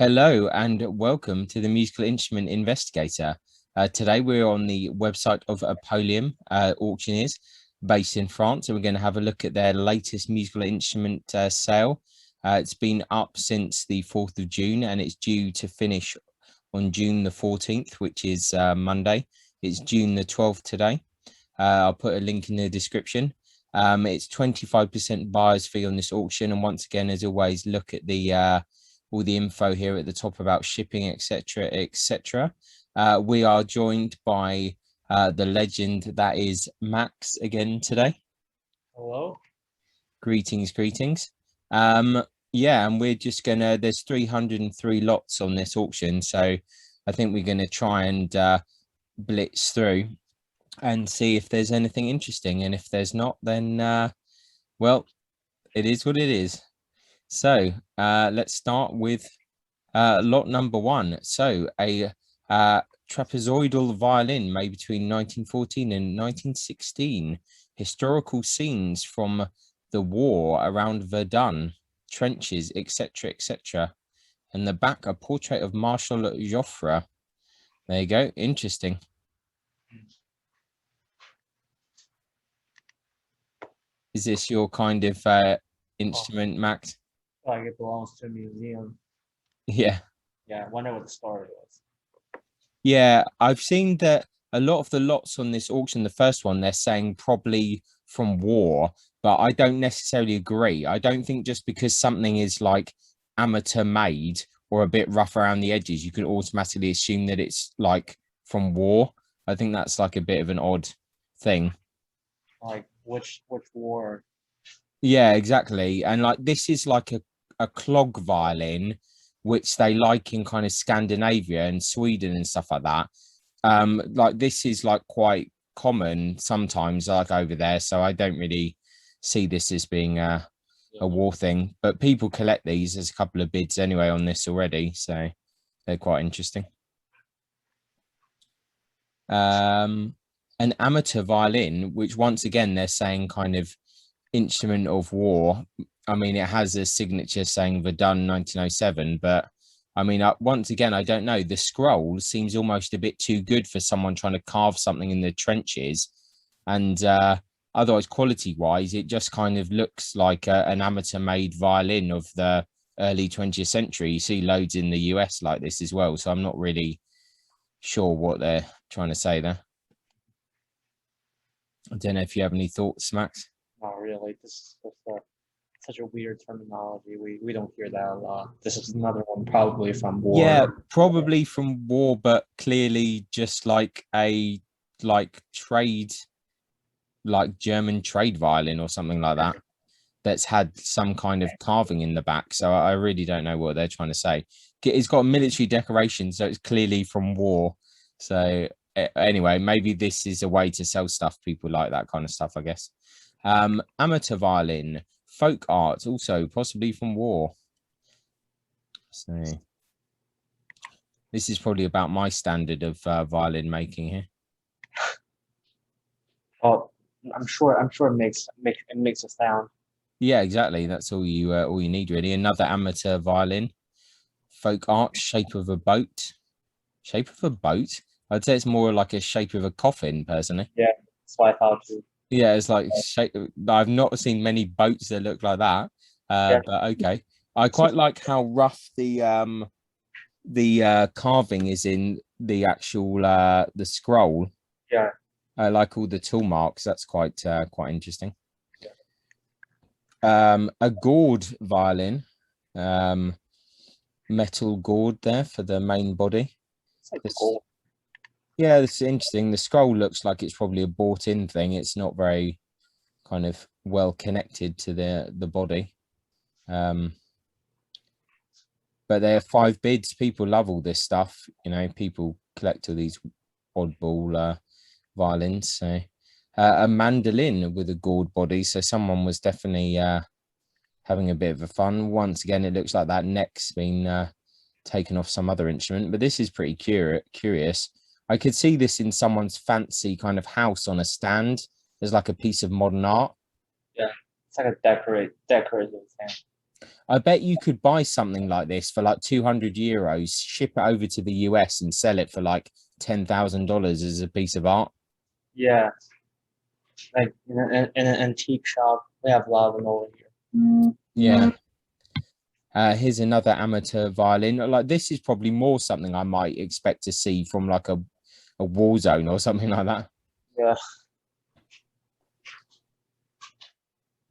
Hello and welcome to the Musical Instrument Investigator. Today we're on the website of Apollium Auctioneers based in France, and we're going to have a look at their latest musical instrument sale. It's been up since the 4th of June and it's due to finish on June the 14th, which is Monday. It's June the 12th today. I'll put a link in the description. It's 25% buyer's fee on this auction, and once again, as always, look at the all the info here at the top about shipping, etc., etc. We are joined by the legend that is Max again today. Hello. Greetings. Yeah, and we're just gonna, there's 303 lots on this auction, so I think we're gonna try and blitz through and see if there's anything interesting, and if there's not, then well, it is what it is. So let's start with lot number one. So a trapezoidal violin made between 1914 and 1916. Historical scenes from the war around Verdun, trenches, etc., etc. And the back, a portrait of Marshal Joffre. There you go. Interesting. Is this your kind of instrument, Max? Like it belongs to a museum. Yeah. Yeah, I wonder what the story was. Yeah, I've seen that a lot of the lots on this auction, the first one, they're saying probably from war, but I don't necessarily agree. I don't think just because something is like amateur made or a bit rough around the edges, you can automatically assume that it's like from war. I think that's like a bit of an odd thing. Like which war? Yeah, exactly. And like this is like a clog violin, which they like in kind of Scandinavia and Sweden and stuff like that. Like this is like quite common sometimes, like over there. So I don't really see this as being a war thing. But people collect these. There's a couple of bids anyway on this already, so they're quite interesting. An amateur violin, which once again they're saying kind of instrument of war. I mean, it has a signature saying Verdun 1907, but I mean, once again, I don't know. The scroll seems almost a bit too good for someone trying to carve something in the trenches. And otherwise, quality wise, it just kind of looks like an amateur made violin of the early 20th century. You see loads in the US like this as well. So I'm not really sure what they're trying to say there. I don't know if you have any thoughts, Max. Not really. This is just such a weird terminology. We don't hear that a lot. This is another one probably from war. Yeah, probably from war, but clearly just like a trade, like German trade violin or something like that, that's had some kind of carving in the back. So I really don't know what they're trying to say. It's got military decoration, so it's clearly from war. So anyway, maybe this is a way to sell stuff. People like that kind of stuff, I guess. Amateur violin, folk art, also possibly from war. So this is probably about my standard of violin making here. Well, I'm sure it makes a sound. Yeah, exactly. That's all you need really. Another amateur violin, folk art, shape of a boat. Shape of a boat. I'd say it's more like a shape of a coffin, personally. Yeah, that's what I thought too. Yeah, it's like shape. I've not seen many boats that look like that. Yeah. But okay. I quite like how rough the carving is in the actual the scroll. Yeah. I like all the tool marks. That's quite interesting. A gourd violin, metal gourd there for the main body. It's like gold. Yeah, this is interesting. The scroll looks like it's probably a bought-in thing. It's not very kind of well connected to the body. But there are 5 bids. People love all this stuff. You know, people collect all these oddball violins. So a mandolin with a gourd body. So someone was definitely having a bit of a fun. Once again, it looks like that neck's been taken off some other instrument, but this is pretty curious. I could see this in someone's fancy kind of house on a stand. There's like a piece of modern art. Yeah, it's like a decorative thing. I bet you could buy something like this for like 200 euros, ship it over to the US and sell it for like $10,000 as a piece of art. Yeah, like in an antique shop. We have a lot of them over here. Yeah. Here's another amateur violin. Like this is probably more something I might expect to see from like a war zone or something like that. Yeah.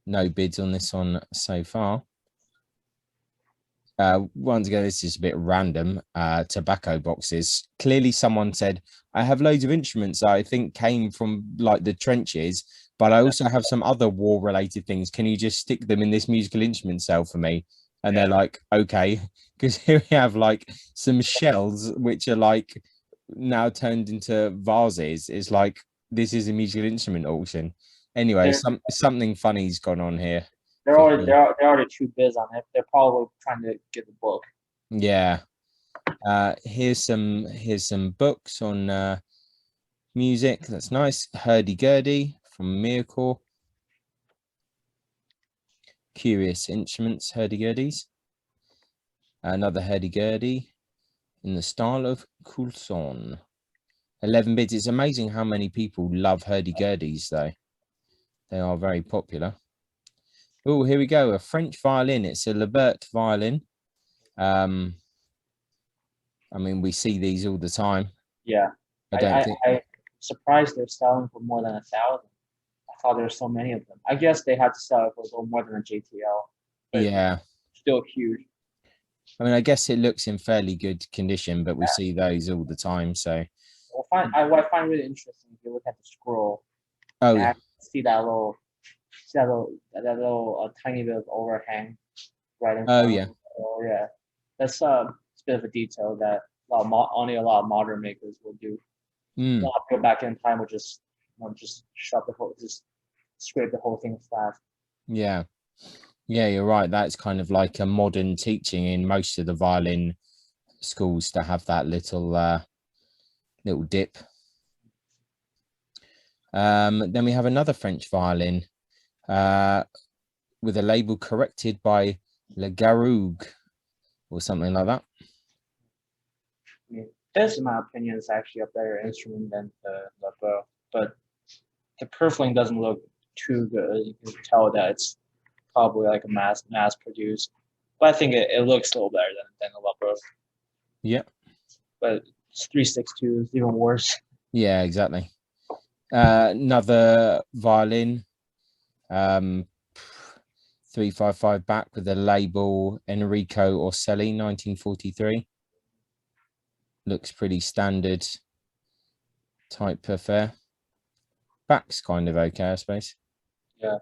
No bids on this one so far. Once again, this is a bit random. Tobacco boxes. Clearly, someone said, I have loads of instruments I think came from like the trenches, but I also have some other war related things. Can you just stick them in this musical instrument cell for me? And Yeah. they're like, okay, because here we have like some shells which are like now turned into vases. It's like this is a musical instrument auction. Anyway, They're something funny's gone on here they're for already sure. they're already too biz on it. They're probably trying to get the book. Yeah. Here's some books on music. That's nice. Hurdy-gurdy from Miracle. Curious Instruments, hurdy-gurdies. Another hurdy-gurdy in the style of Coulson. 11 bids. It's amazing how many people love hurdy-gurdies, though. They are very popular. Oh, here we go. A French violin. It's a Lebert violin. I mean, we see these all the time. Yeah. I don't think. I'm surprised they're selling for more than 1,000. I thought there were so many of them. I guess they had to sell it for a little more than a JTL, but Yeah. still huge. I mean, I guess it looks in fairly good condition, but we Yeah. see those all the time. So, What I find really interesting if you look at the scroll, oh, and that little tiny bit of overhang right in oh front of yeah. it. Oh yeah, that's it's a bit of a detail that only a lot of modern makers will do. A Mm, lot of people back in time would just just just scrape the whole thing flat. yeah. Yeah, you're right. That's kind of like a modern teaching in most of the violin schools to have that little dip. Then we have another French violin uh, with a label corrected by Le Garougue or something like that. I mean, this, in my opinion, is actually a better instrument than the bow, but the purfling doesn't look too good. You can tell that it's probably like a mass produced, but I think it looks a little better than the Lubbock. Yeah. But it's 362 is even worse. Yeah, exactly. Another violin, um, 355 back with the label Enrico Orselli, 1943. Looks pretty standard type affair. Back's kind of okay, I suppose. Yeah,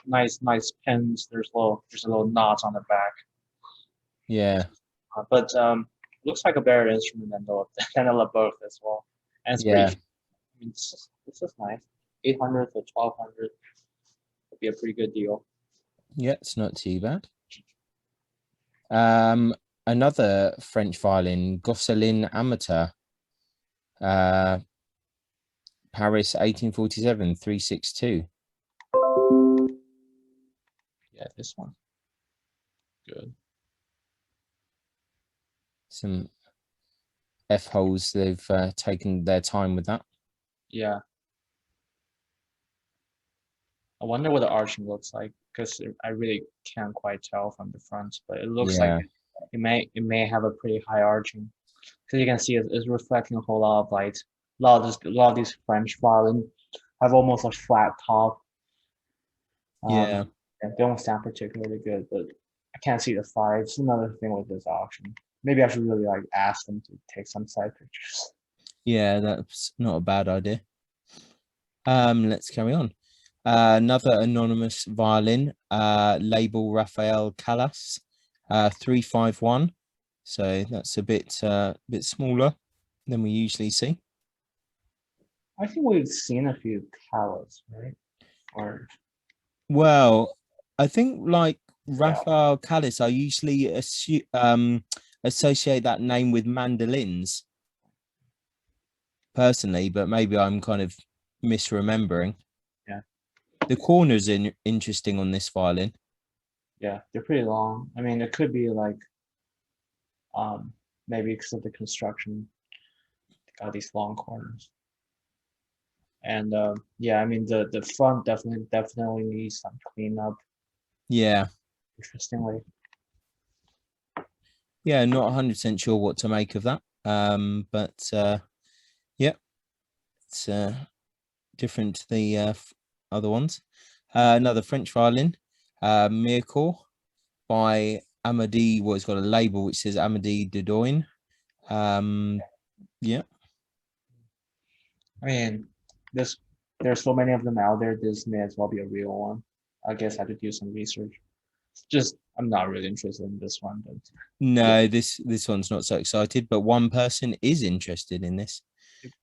nice pins. There's a little knot on the back, Yeah, but looks like a better instrument than the than a LeBeouf as well, and it's pretty. yeah, I mean, it's just nice. 800 to 1,200 would be a pretty good deal. yeah, it's not too bad. Another French violin, Gosselin Amateur, uh, Paris, 1847, 362. Yeah, this one. Good. Some F holes, they've taken their time with that. Yeah. I wonder what the arching looks like because I really can't quite tell from the front, but it looks like Yeah, it may have a pretty high arching because you can see it's reflecting a whole lot of light. A lot of these French violin have almost a flat top. yeah. And they don't sound particularly good, but I can't see the fire. It's another thing with this auction. Maybe I should really like ask them to take some side pictures. Yeah, that's not a bad idea. Let's carry on. Another anonymous violin, label Rafael Callas, 351. So that's a bit smaller than we usually see. I think we've seen a few Callas, right? Or Well, I think like yeah, Rafael Callas, I usually associate that name with mandolins personally, but maybe I'm kind of misremembering. yeah. The corners interesting on this violin. Yeah, they're pretty long. I mean, it could be like maybe because of the construction, they got these long corners. And yeah, I mean the front definitely needs some cleanup. Yeah. Interestingly, Yeah, not 100% sure what to make of that. But yeah, it's different to the other ones. Another French violin, Miracor by Amédée. Well, it's got a label which says Amédée Dodone. Yeah. I mean this there's so many of them out there. This may as well be a real one. I guess I had to do some research. Just I'm not really interested in this one, but yeah. No, this one's not so excited, but one person is interested in this.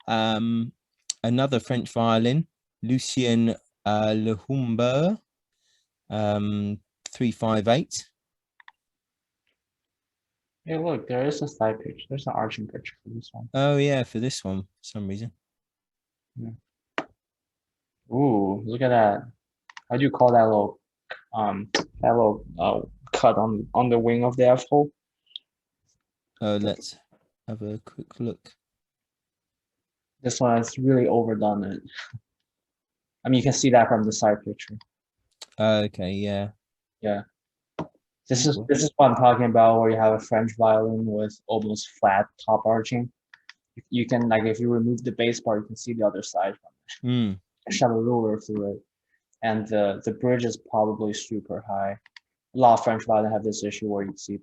Another French violin, Lucien Lehumber, 358. Hey, look, there is a side picture. There's an arching picture for this one. Oh yeah, for this one, for some reason. Yeah. Ooh, look at that. How do you call that little cut on the wing of the F hole? Let's have a quick look. This one has really overdone it. I mean, you can see that from the side picture. Okay, yeah. Yeah. This is what I'm talking about, where you have a French violin with almost flat top arching. You can like if you remove the bass part, you can see the other side from it. Shove a ruler through it, and the bridge is probably super high. A lot of French violin have this issue where you see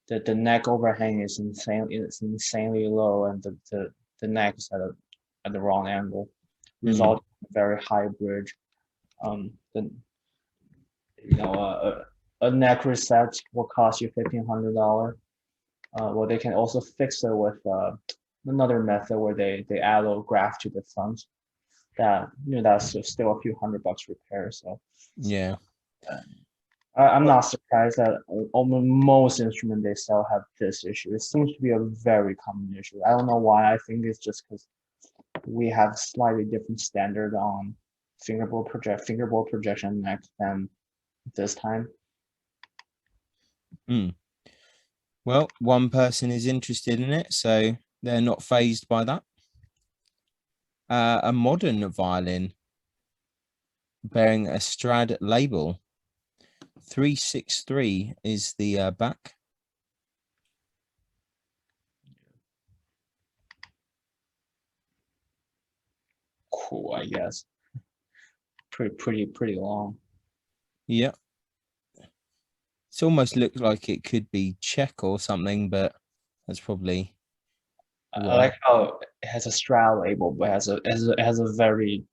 the neck overhang is insanely low, and the neck is at the wrong angle, resulting in a very high bridge. The you know a neck reset will cost you $1,500. Well, they can also fix it with another method where they add a little graft to the front. That that's still a few $100 repair. So Yeah. I'm not surprised that almost most instruments they sell have this issue. It seems to be a very common issue. I don't know why. I think it's just because we have slightly different standard on fingerboard projection neck than this time. Well, one person is interested in it, so they're not phased by that. A modern violin bearing a Strad label. 363 is the back. Cool, I guess. Pretty long. Yeah. It's almost looks like it could be Czech or something, but that's probably I like how it has a Strad label, but it has a very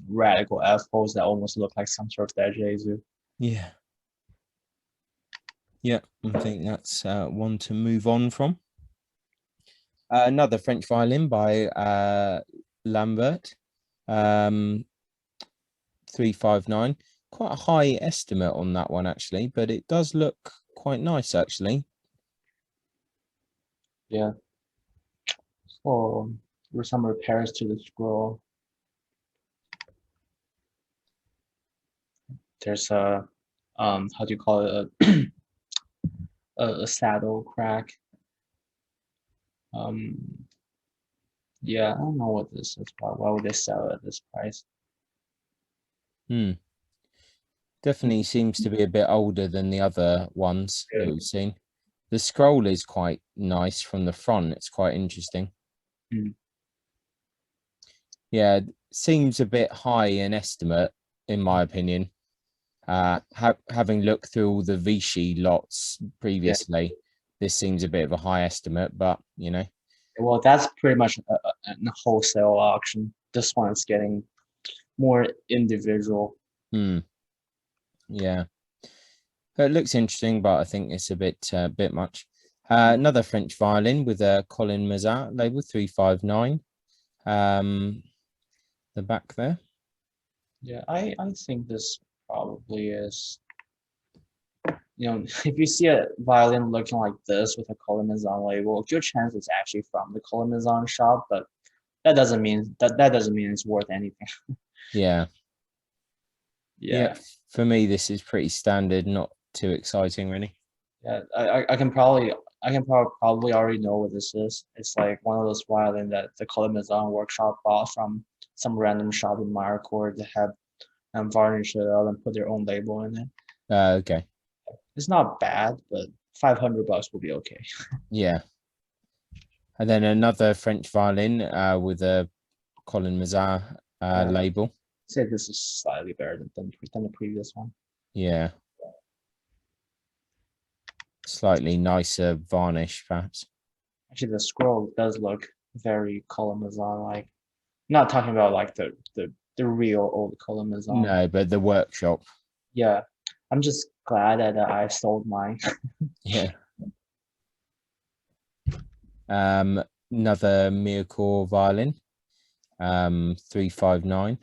radical F holes that almost look like some sort of Jesu. Yeah. Yeah, I think that's one to move on from. Another French violin by Lambert, 359. Quite a high estimate on that one, actually, but it does look quite nice, actually. Yeah. So there were some repairs to the scroll. There's a how do you call it, a saddle crack. Yeah, I don't know what this is. Why would they sell it at this price? Definitely seems to be a bit older than the other ones that we've seen. The scroll is quite nice from the front. It's quite interesting. Yeah, seems a bit high in estimate, in my opinion. Having looked through all the Vichy lots previously, this seems a bit of a high estimate, but you know. Well, that's pretty much a wholesale auction. This one is getting more individual. Yeah, it looks interesting, but I think it's a bit much. Another French violin with a Colin Mazat label 359. The back there. Yeah, I think this probably is. If you see a violin looking like this with a Colimazon label, a good chance it's actually from the Colimazon shop, but that doesn't mean it's worth anything. Yeah. Yeah. For me, this is pretty standard. Not too exciting, really. Yeah, I can probably already know what this is. It's like one of those violin that the Kalimazan workshop bought from some random shop in Myricor to have and varnish it out and put their own label in it. Okay. It's not bad, but $500 will be okay. Yeah. And then another French violin with a Colin Mazar label. Say this is slightly better than the previous one. Yeah. Slightly nicer varnish, perhaps. Actually, the scroll does look very Kalimazan like. Not talking about like the real old Kalimazan. No, but the workshop. Yeah, I'm just glad that I sold mine. Yeah. Another Mircore violin. 359.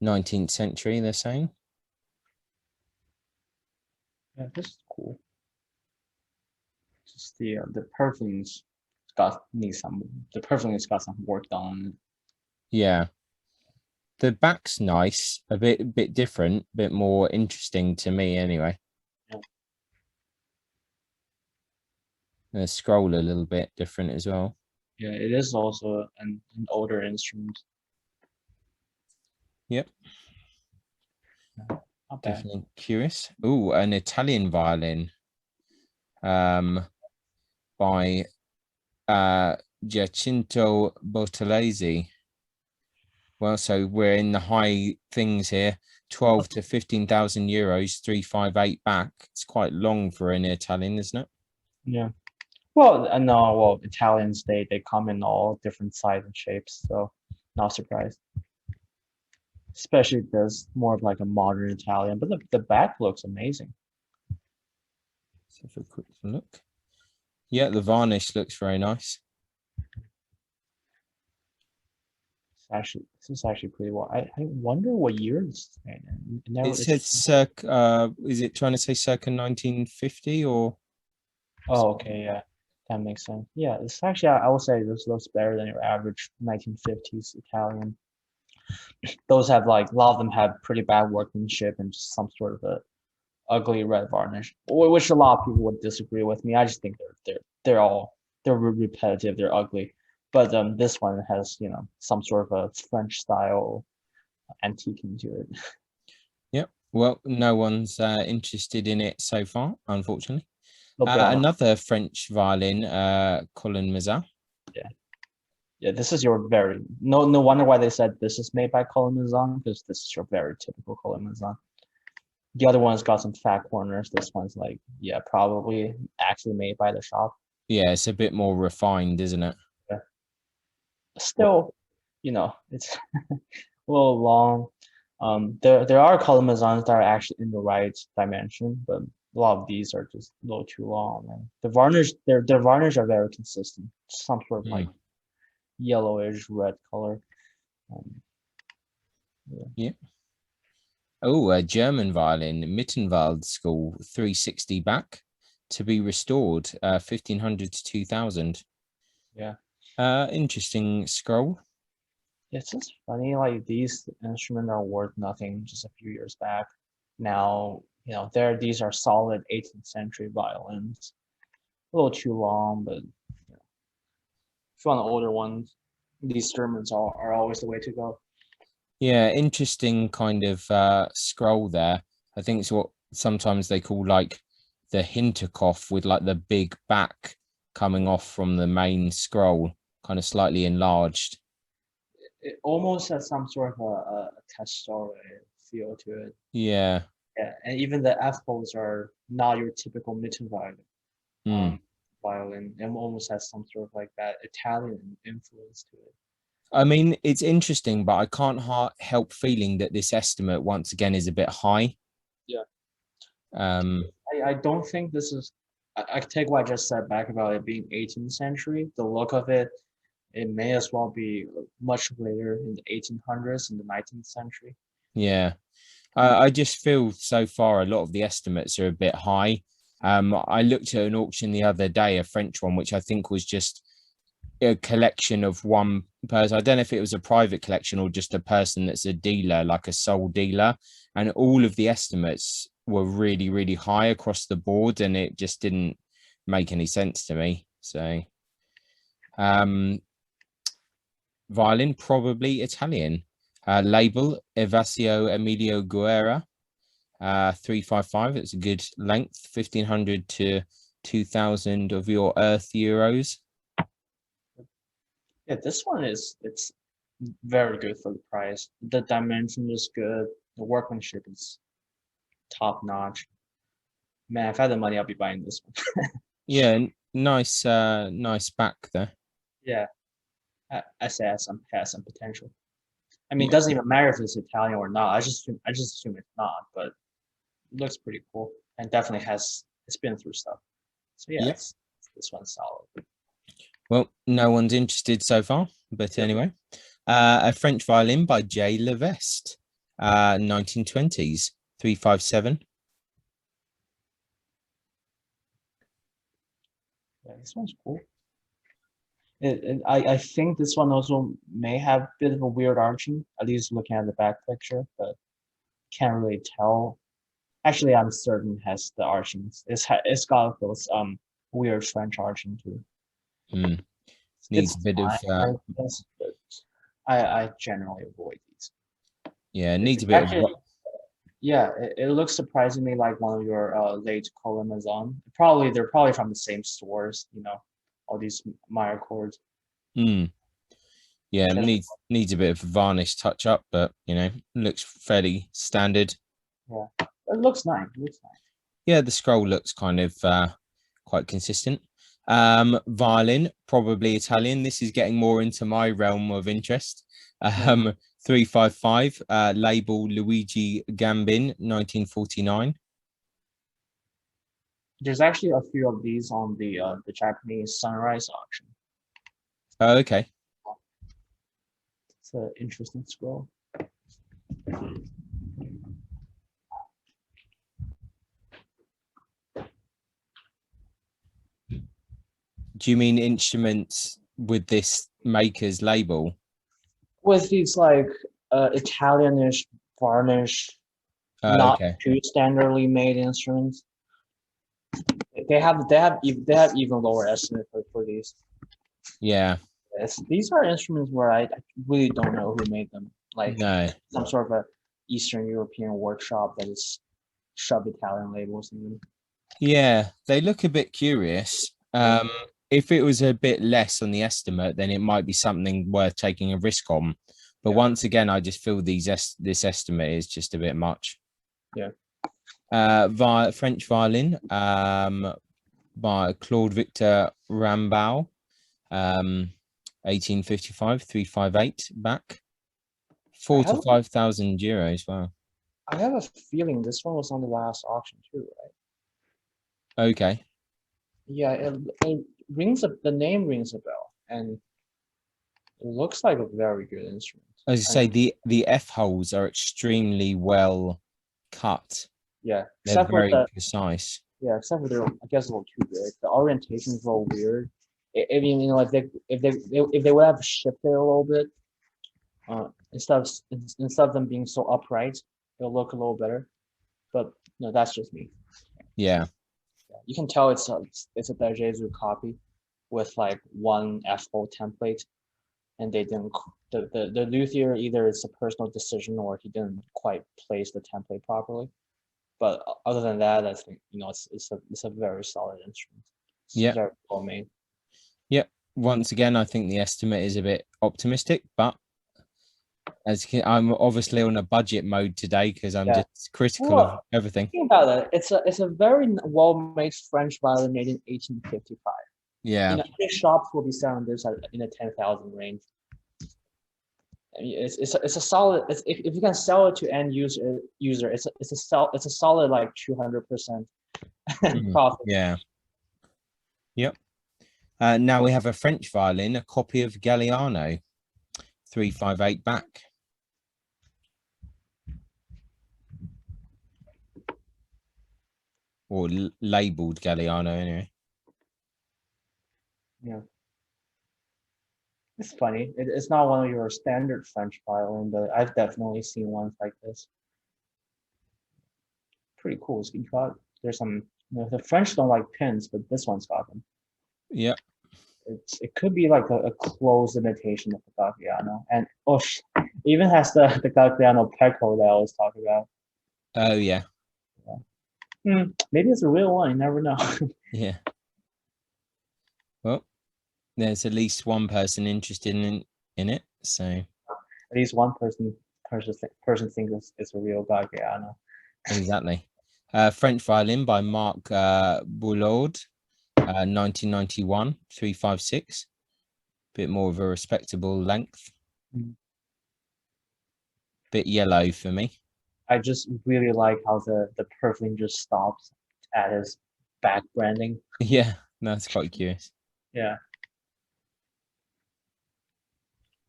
19th century, they're saying. Yeah, this is cool. Just the perfum's the perfum's got some work done. Yeah. The back's nice, a bit different, a bit more interesting to me anyway. Yeah. The scroll a little bit different as well. Yeah, it is also an older instrument. Yep. Not bad. Definitely curious. Oh, an Italian violin by Giacinto Bortolesi. Well, so we're in the high things here. 12 to 15,000 euros, 358 back. It's quite long for an Italian, isn't it? Yeah. Well, no, well, Italians they come in all different sizes and shapes, so not surprised. Especially this more of like a modern Italian, but the back looks amazing. Let's have a quick look. Yeah, the varnish looks very nice. This is actually pretty well. I wonder what year this is made in. It says circa, is it trying to say circa 1950 or? Oh, okay, yeah, that makes sense. Yeah, it's actually I would say this looks better than your average 1950s Italian. Those have like a lot of them have pretty bad workmanship and just some sort of a ugly red varnish, which a lot of people would disagree with me. I just think they're repetitive, they're ugly. But this one has some sort of a French style antique into it. Yep. Well, no one's interested in it so far, unfortunately. Okay, Another French violin, Colin Mazar. yeah, this is your very no wonder why they said this is made by Kalimazan, because this is your very typical Kalimazan. The other one's got some fat corners. This one's like, yeah, probably actually made by the shop. Yeah, it's a bit more refined, isn't it? Yeah. Still, it's a little long. There are Kalimazans that are actually in the right dimension, but a lot of these are just a little too long. And the varnish, their varnish are very consistent. Some sort of like yellowish red color. Yeah. Oh, a German violin, Mittenwald School, 360 back, to be restored, 1500 to 2000. Yeah. Interesting scroll. It's just funny, like these instruments are worth nothing just a few years back. Now, these are solid 18th century violins. A little too long, but if you want the older ones, these instruments are always the way to go. Yeah, interesting kind of scroll there. I think it's what sometimes they call like the Hinterkopf, with like the big back coming off from the main scroll, kind of slightly enlarged. It almost has some sort of a testore feel to it. Yeah. Yeah, and even the F holes are not your typical mitten violin, and almost has some sort of like that Italian influence to it. I mean, it's interesting, but I can't help feeling that this estimate once again is a bit high. Yeah. I don't think this is. I take what I just said back about it being 18th century. The look of it, it may as well be much later in the 1800s and the 19th century. Yeah. I just feel so far a lot of the estimates are a bit high. I looked at an auction the other day, a French one, which I think was just a collection of one person. I don't know if it was a private collection or just a person that's a dealer, like a sole dealer. And all of the estimates were really, really high across the board, and it just didn't make any sense to me. So, violin, probably Italian. Label Evasio Emilio Guerra, 355. It's a good length, 1,500 to 2,000 of your Earth euros. Yeah, this one it's very good for the price. The dimension is good. The workmanship is top notch. Man, if I had the money, I'll be buying this one. Yeah, nice, nice back there. Yeah, I say has some potential. I mean, it Yeah, doesn't even matter if it's Italian or not. I just assume it's not, but it looks pretty cool and definitely it's been through stuff. So yeah, yeah. this one's solid. Well, no one's interested so far, but Yep. anyway, a French violin by J. Levesque, 1920s, 357. Yeah, this one's cool. I think this one also may have a bit of a weird arching, at least looking at the back picture, but can't really tell. Actually, I'm certain it has the archings. It's got those weird French arching too. Needs It's a bit of fine, I guess, but I generally avoid these. yeah, It's needs a bit of actually yeah, it looks surprisingly like one of your late Col Amazon. Probably they're probably from the same stores, you know, all these Meyer chords. yeah, That's, needs a bit of varnish touch up, but you know, looks fairly standard. yeah, it looks nice. It looks nice. Yeah, the scroll looks kind of quite consistent. Violin, probably Italian. This is getting more into my realm of interest. Yeah. 355, label Luigi Gambin, 1949. There's actually a few of these on the Japanese Sunrise auction. Oh, okay. It's an interesting scroll. Do you mean instruments with this maker's label? With these like Italianish varnish, not Okay. too standardly made instruments. They have even lower estimate for these. Yeah. These are instruments where I really don't know who made them. Like No. some sort of a Eastern European workshop that is shoved Italian labels in them. Yeah, they look a bit curious. Yeah. If it was a bit less on the estimate, then it might be something worth taking a risk on. But Yeah. once again, I just feel this estimate is just a bit much. Yeah. French violin, by Claude Victor Rambaud, 1855, 358 back, I 4 to have 5,000 euros. Wow. I have a feeling this one was on the last auction too, right? Okay. Yeah, it the name rings a bell, and it looks like a very good instrument. As I say, the F holes are extremely well cut. Yeah, They're very precise. except for they're I guess a little too big. The orientation is a little weird. I mean, you know, if they would have shifted a little bit, instead of them being so upright, it'll look a little better. But no, that's just me. Yeah. You can tell it's a Dajezu copy with like one F-hole template, and they didn't the luthier either it's a personal decision or he didn't quite place the template properly. But other than that, I think you know it's a very solid instrument. It's Yeah. very well made. Yeah. Once again, I think the estimate is a bit optimistic, but I'm obviously on a budget mode today because I'm just critical of everything. Thinking about it, it's a very well made French violin made in 1855. Yeah. You know, shops will be selling this in the 10,000 range. I mean, it's a solid. If you can sell it to end user, it's a solid like 200% profit. Yeah. Yep. Now we have a French violin, a copy of Galliano, 358 back. Or labeled Galliano anyway. Yeah. It's funny. It's not one of your standard French violin, but I've definitely seen ones like this. pretty cool. It's got, there's some, the French don't like pins, but this one's got them. Yeah. It could be like a close imitation of the Gagliano, and even has the Gagliano pecco that I always talk about. Oh yeah. Maybe it's a real one. You never know. Yeah. Well, there's at least one person interested in it, so At least one person thinks it's a real Gagliano. exactly. French violin by Marc Boulaud, 1991, 356. Bit more of a respectable length. Bit yellow for me. I just really like how the purfling just stops at his back branding. Yeah, that's quite curious. Yeah,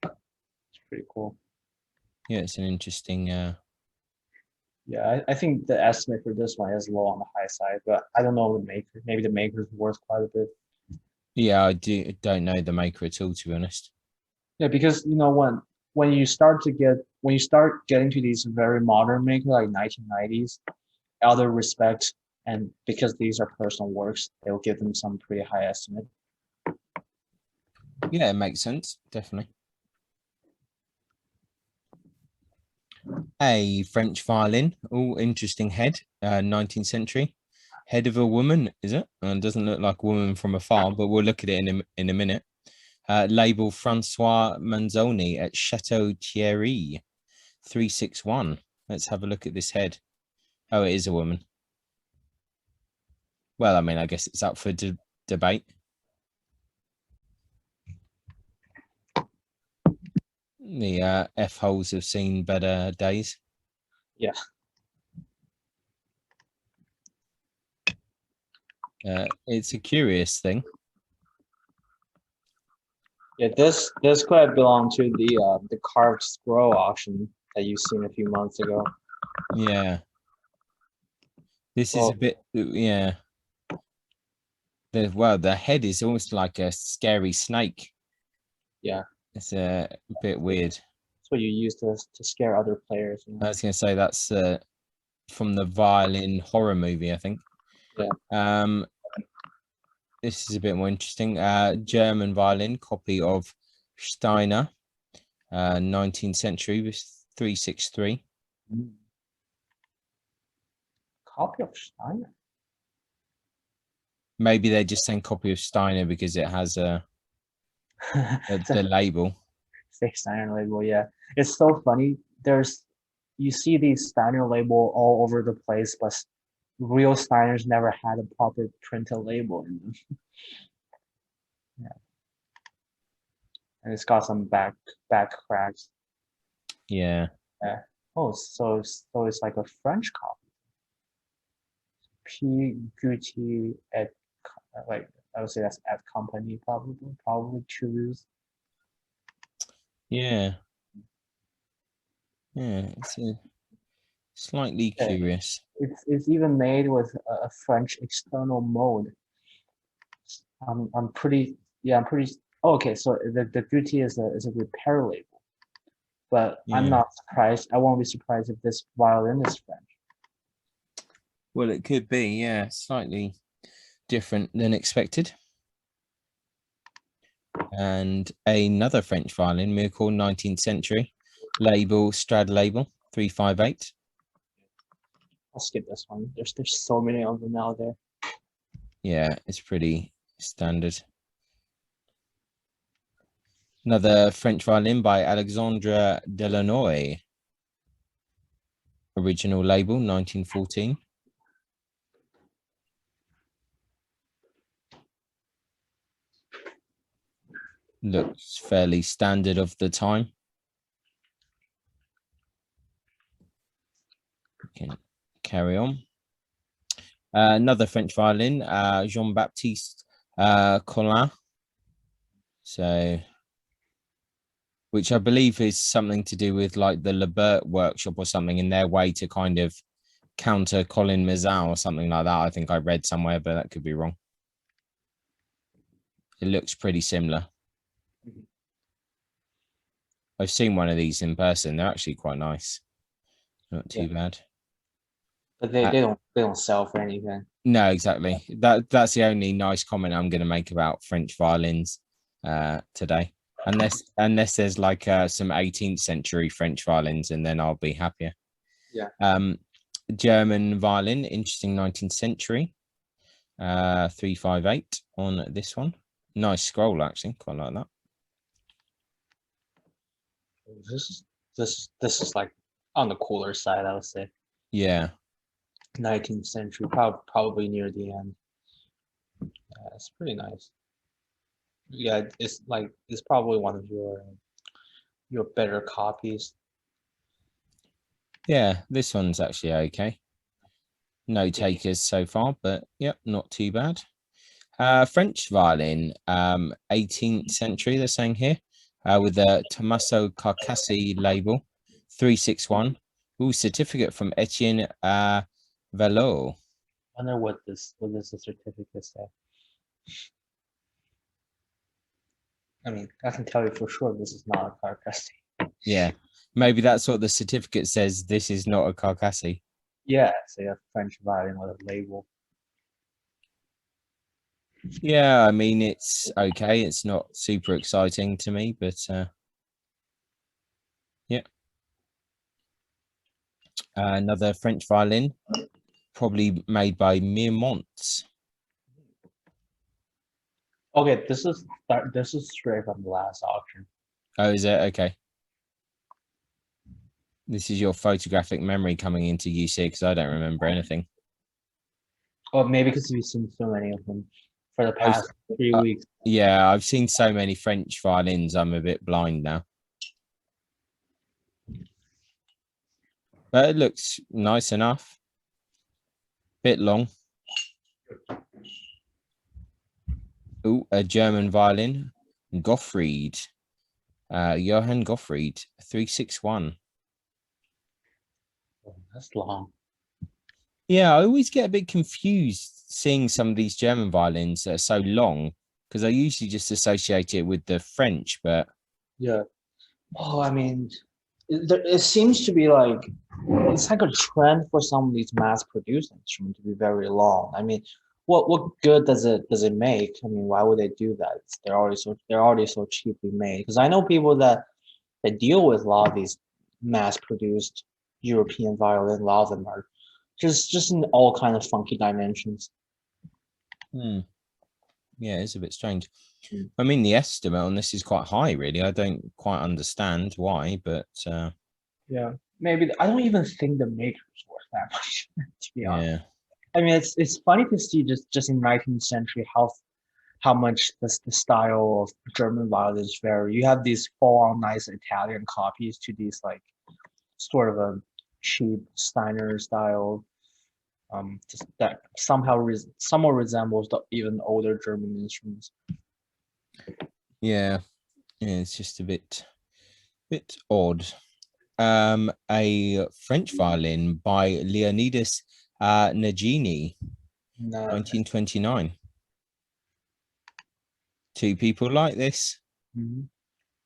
it's pretty cool. Yeah, it's an interesting. Yeah, I think the estimate for this one is low on the high side, but I don't know the maker. Maybe the maker's worth quite a bit. Yeah, I don't know the maker at all, to be honest. Yeah, because when you start getting to these very modern makers like 1990s, out of respect and because these are personal works, they'll give them some pretty high estimate. Yeah, it makes sense, definitely. A French violin, interesting head, 19th century. Head of a woman, is it? It doesn't look like a woman from afar, but we'll look at it in a minute. Label Francois Manzoni at Chateau Thierry, 361. Let's have a look at this head. Oh, it is a woman. Well, I mean, I guess it's up for debate. The F holes have seen better days. Yeah. It's a curious thing. Yeah, this could belong to the carved scroll auction that you've seen a few months ago. Yeah. This is a bit, yeah. The head is almost like a scary snake. Yeah. It's a bit weird. That's what you use to scare other players. I was going to say that's from the violin horror movie, I think. Yeah. This is a bit more interesting. German violin copy of Steiner, 19th century, with 363. Copy of Steiner. Maybe they're just saying copy of Steiner because it has the label. Fake Steiner label, yeah. It's so funny. You see these Steiner label all over the place, but real Steiners never had a proper printed label in them. Yeah. And it's got some back cracks. Yeah. Yeah. Oh, so it's like a French copy. P. Gucci at, like, I would say that's at company, probably Toulouse. Yeah. Yeah, it's slightly curious. It's even made with a French external mode. I'm pretty. Oh, okay, so the Gucci is a repair label, but Yeah. I'm not surprised. I won't be surprised if this violin is French. Well, it could be, yeah, slightly different than expected. And another French violin, Miracle, 19th century, label, Strad label, 358. I'll skip this one. There's so many of them out there. Yeah, it's pretty standard. Another French violin by Alexandre Delanoy. Original label, 1914. Looks fairly standard of the time. We can carry on. Another French violin, Jean-Baptiste Collin. So, which I believe is something to do with like the Lebert workshop or something in their way to kind of counter Colin Mizal or something like that. I think I read somewhere, but that could be wrong. It looks pretty similar. I've seen one of these in person. They're actually quite nice. Not too bad. But they don't sell for anything. No, exactly. That's the only nice comment I'm going to make about French violins today. Unless there's like some 18th century French violins, and then I'll be happier. Yeah. German violin, interesting 19th century. 358 on this one. Nice scroll, actually, quite like that. This is like on the cooler side, I would say. Yeah. 19th century, probably near the end. Yeah, it's pretty nice. Yeah, it's probably one of your better copies. Yeah, this one's actually okay. No takers so far, but yep, not too bad. French violin, 18th century, they're saying here, with the Tommaso Carcassi label, 361. Ooh, certificate from Etienne Vallot. I wonder what does the certificate say. I mean, I can tell you for sure this is not a Carcassi. Yeah, maybe that's what the certificate says. This is not a Carcassi. Yeah, say a French violin with a label. Yeah, I mean, it's okay. It's not super exciting to me, but yeah. Another French violin, probably made by Mirmont. Okay, this is straight from the last auction. Oh, is it? Okay. This is your photographic memory coming into UC because I don't remember anything. Or maybe because we've seen so many of them for the past 3 weeks. Yeah, I've seen so many French violins, I'm a bit blind now. But it looks nice enough. Bit long. Oh, a German violin. Gottfried. Johann Gottfried, 361. Oh, that's long. Yeah, I always get a bit confused seeing some of these German violins that are so long because I usually just associate it with the French, but Yeah. Oh, I mean, it seems to be like it's like a trend for some of these mass-produced instruments to be very long. I mean, what good does it make? I mean, why would they do that? They're already so cheaply made. Because I know people that deal with a lot of these mass-produced European violin. A lot of them are just in all kind of funky dimensions. yeah, it's a bit strange. Mm. I mean, the estimate on this is quite high, really. I don't quite understand why, but Yeah, maybe I don't even think the maker's worth that much, to be honest. yeah, I mean, it's funny to see just in 19th century how much the style of German violins vary. You have these full-on nice Italian copies to these like sort of a cheap Steiner style, just that somewhat resembles the even older German instruments. yeah, it's just a bit odd. A French violin by Leonidas Nagini, No, 1929. Two people like this. I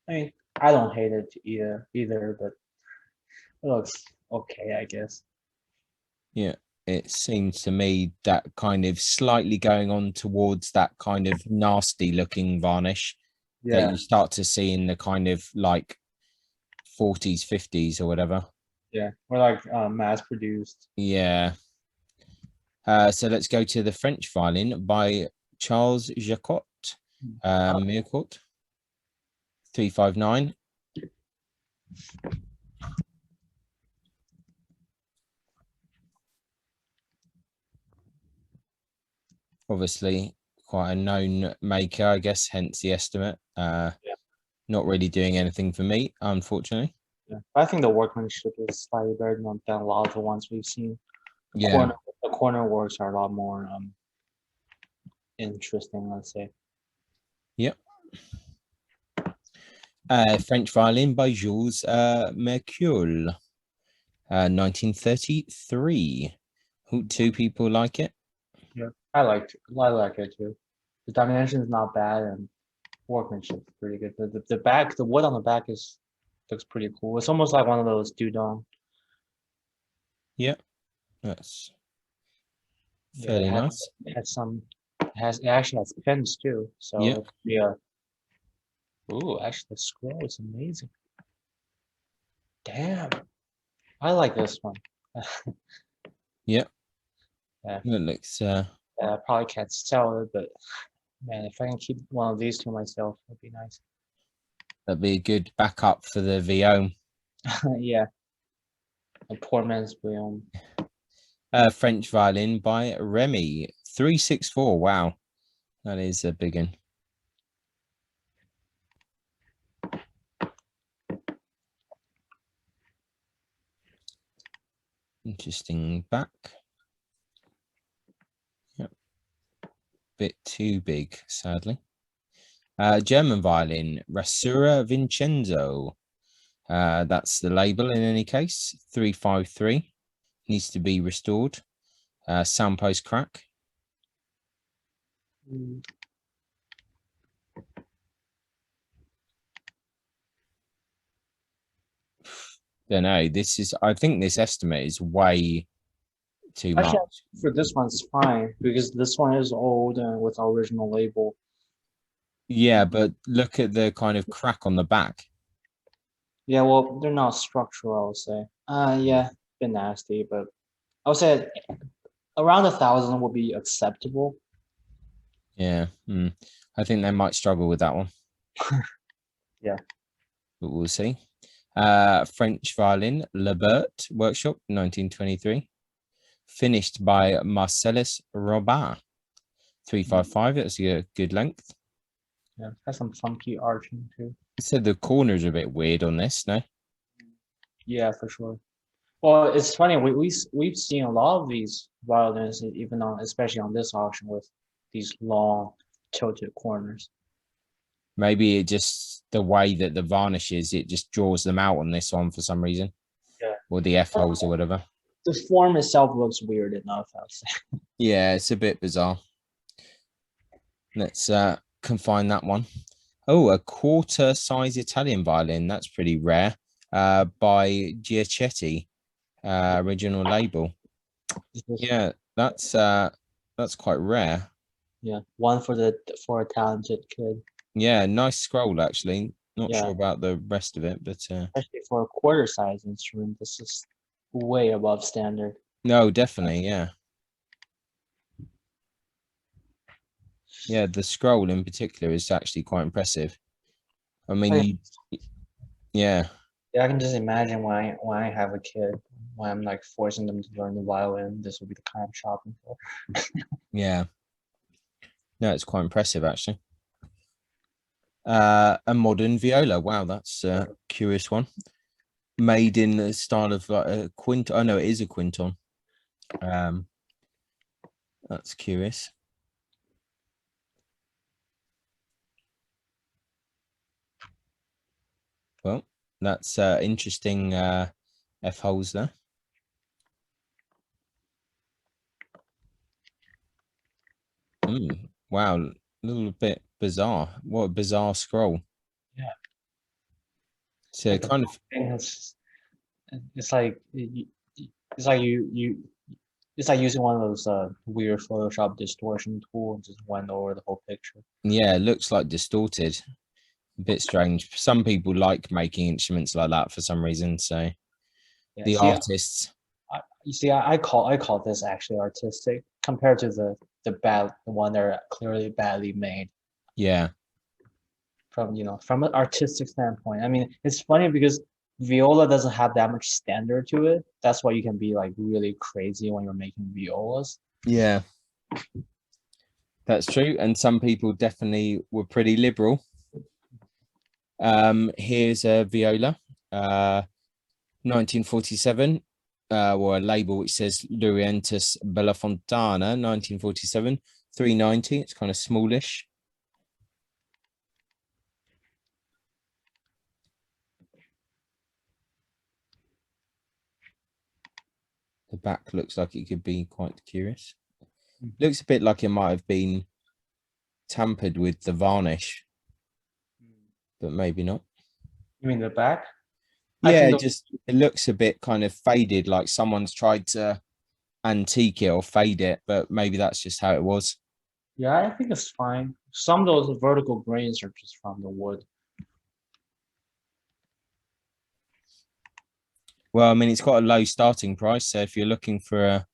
mean, I don't hate it either, but it looks okay, I guess. Yeah, it seems to me that kind of slightly going on towards that kind of nasty looking varnish that Yeah, you start to see in the kind of like 40s, 50s or whatever. yeah, or like mass produced. Yeah. So let's go to the French violin by Charles Jacot, Mirecourt, 359. Obviously, quite a known maker, I guess, hence the estimate. Yeah. Not really doing anything for me, unfortunately. Yeah, I think the workmanship is slightly better than a lot of the ones we've seen. Yeah. The corner works are a lot more interesting, let's say. Yep. French violin by Jules Mercure, 1933. Two people like it. Yeah, I like it too. The dimension is not bad and workmanship is pretty good. The wood on the back looks pretty cool. It's almost like one of those Dudon. Yeah. That's Yeah, fairly nice. it actually has pins too. Yeah. So yeah. Ooh, actually the scroll is amazing. Damn. I like this one. Yeah. Yeah. It looks I probably can't sell it, but man, if I can keep one of these to myself, that'd be nice. that'd be a good backup for the VO. Yeah. A poor man's William. French violin by Remy 364. Wow, that is a big one. Interesting back. Yep. Bit too big, sadly. German violin, Rasura Vincenzo. That's the label in any case. 353. Needs to be restored. Sound post crack. Don't know. I think this estimate is way too Actually, much. for this one, it's fine because this one is old and with original label. Yeah, but look at the kind of crack on the back. Yeah, well, they're not structural, I would say. Yeah, bit nasty, but I would say around 1,000 would be acceptable. Yeah. I think they might struggle with that one. Yeah. But we'll see. French violin, Lebert Workshop, 1923. Finished by Marcellus Robin. 355. That's a good length. Yeah, has some funky arching too. So the corners are a bit weird on this, no? Yeah, for sure. Well, it's funny. We've seen a lot of these violins, even on especially on this auction with these long tilted corners. Maybe it just the way that the varnish is, it just draws them out on this one for some reason. Yeah. Or the F holes or whatever. The form itself looks weird enough, I would say. Yeah, it's a bit bizarre. Let's confine that one. Oh, a quarter size Italian violin. That's pretty rare. By Giacetti, original label. Yeah, that's quite rare. Yeah, one for a talented kid. Yeah, nice scroll actually. Not Yeah, sure about the rest of it, but especially for a quarter size instrument, this is way above standard. no, definitely, yeah. Yeah, the scroll in particular is actually quite impressive. I mean, yeah. Yeah, I can just imagine when I have a kid, when I'm like forcing them to learn the violin, this will be the kind I'm shopping for. Yeah. No, it's quite impressive actually. A modern viola. Wow, that's a curious one. Made in the style of like a quinton. Oh no, it is a quinton. That's curious. Well, that's interesting F holes there. Wow, a little bit bizarre. What a bizarre scroll. Yeah. So Like kind of it's like it's like it's like using one of those weird Photoshop distortion tools and just went over the whole picture. yeah, it looks like distorted. A bit strange. Some people like making instruments like that for some reason. So Yeah, the artists. you see, I call this actually artistic compared to the one that are clearly badly made Yeah. From an artistic standpoint. I mean, it's funny because viola doesn't have that much standard to it. That's why you can be like really crazy when you're making violas. Yeah. That's true. And some people definitely were pretty liberal. Here's a viola, 1947, or a label which says Layanti Bellafontana, 1947, 390. It's kind of smallish. The back looks like it could be quite curious. Looks a bit like it might have been tampered with the varnish, but maybe not. You mean the back? Yeah, it looks a bit kind of faded, like someone's tried to antique it or fade it, but maybe that's just how it was. Yeah, I think it's fine. Some of those vertical grains are just from the wood. Well, I mean, it's got a low starting price, so if you're looking for a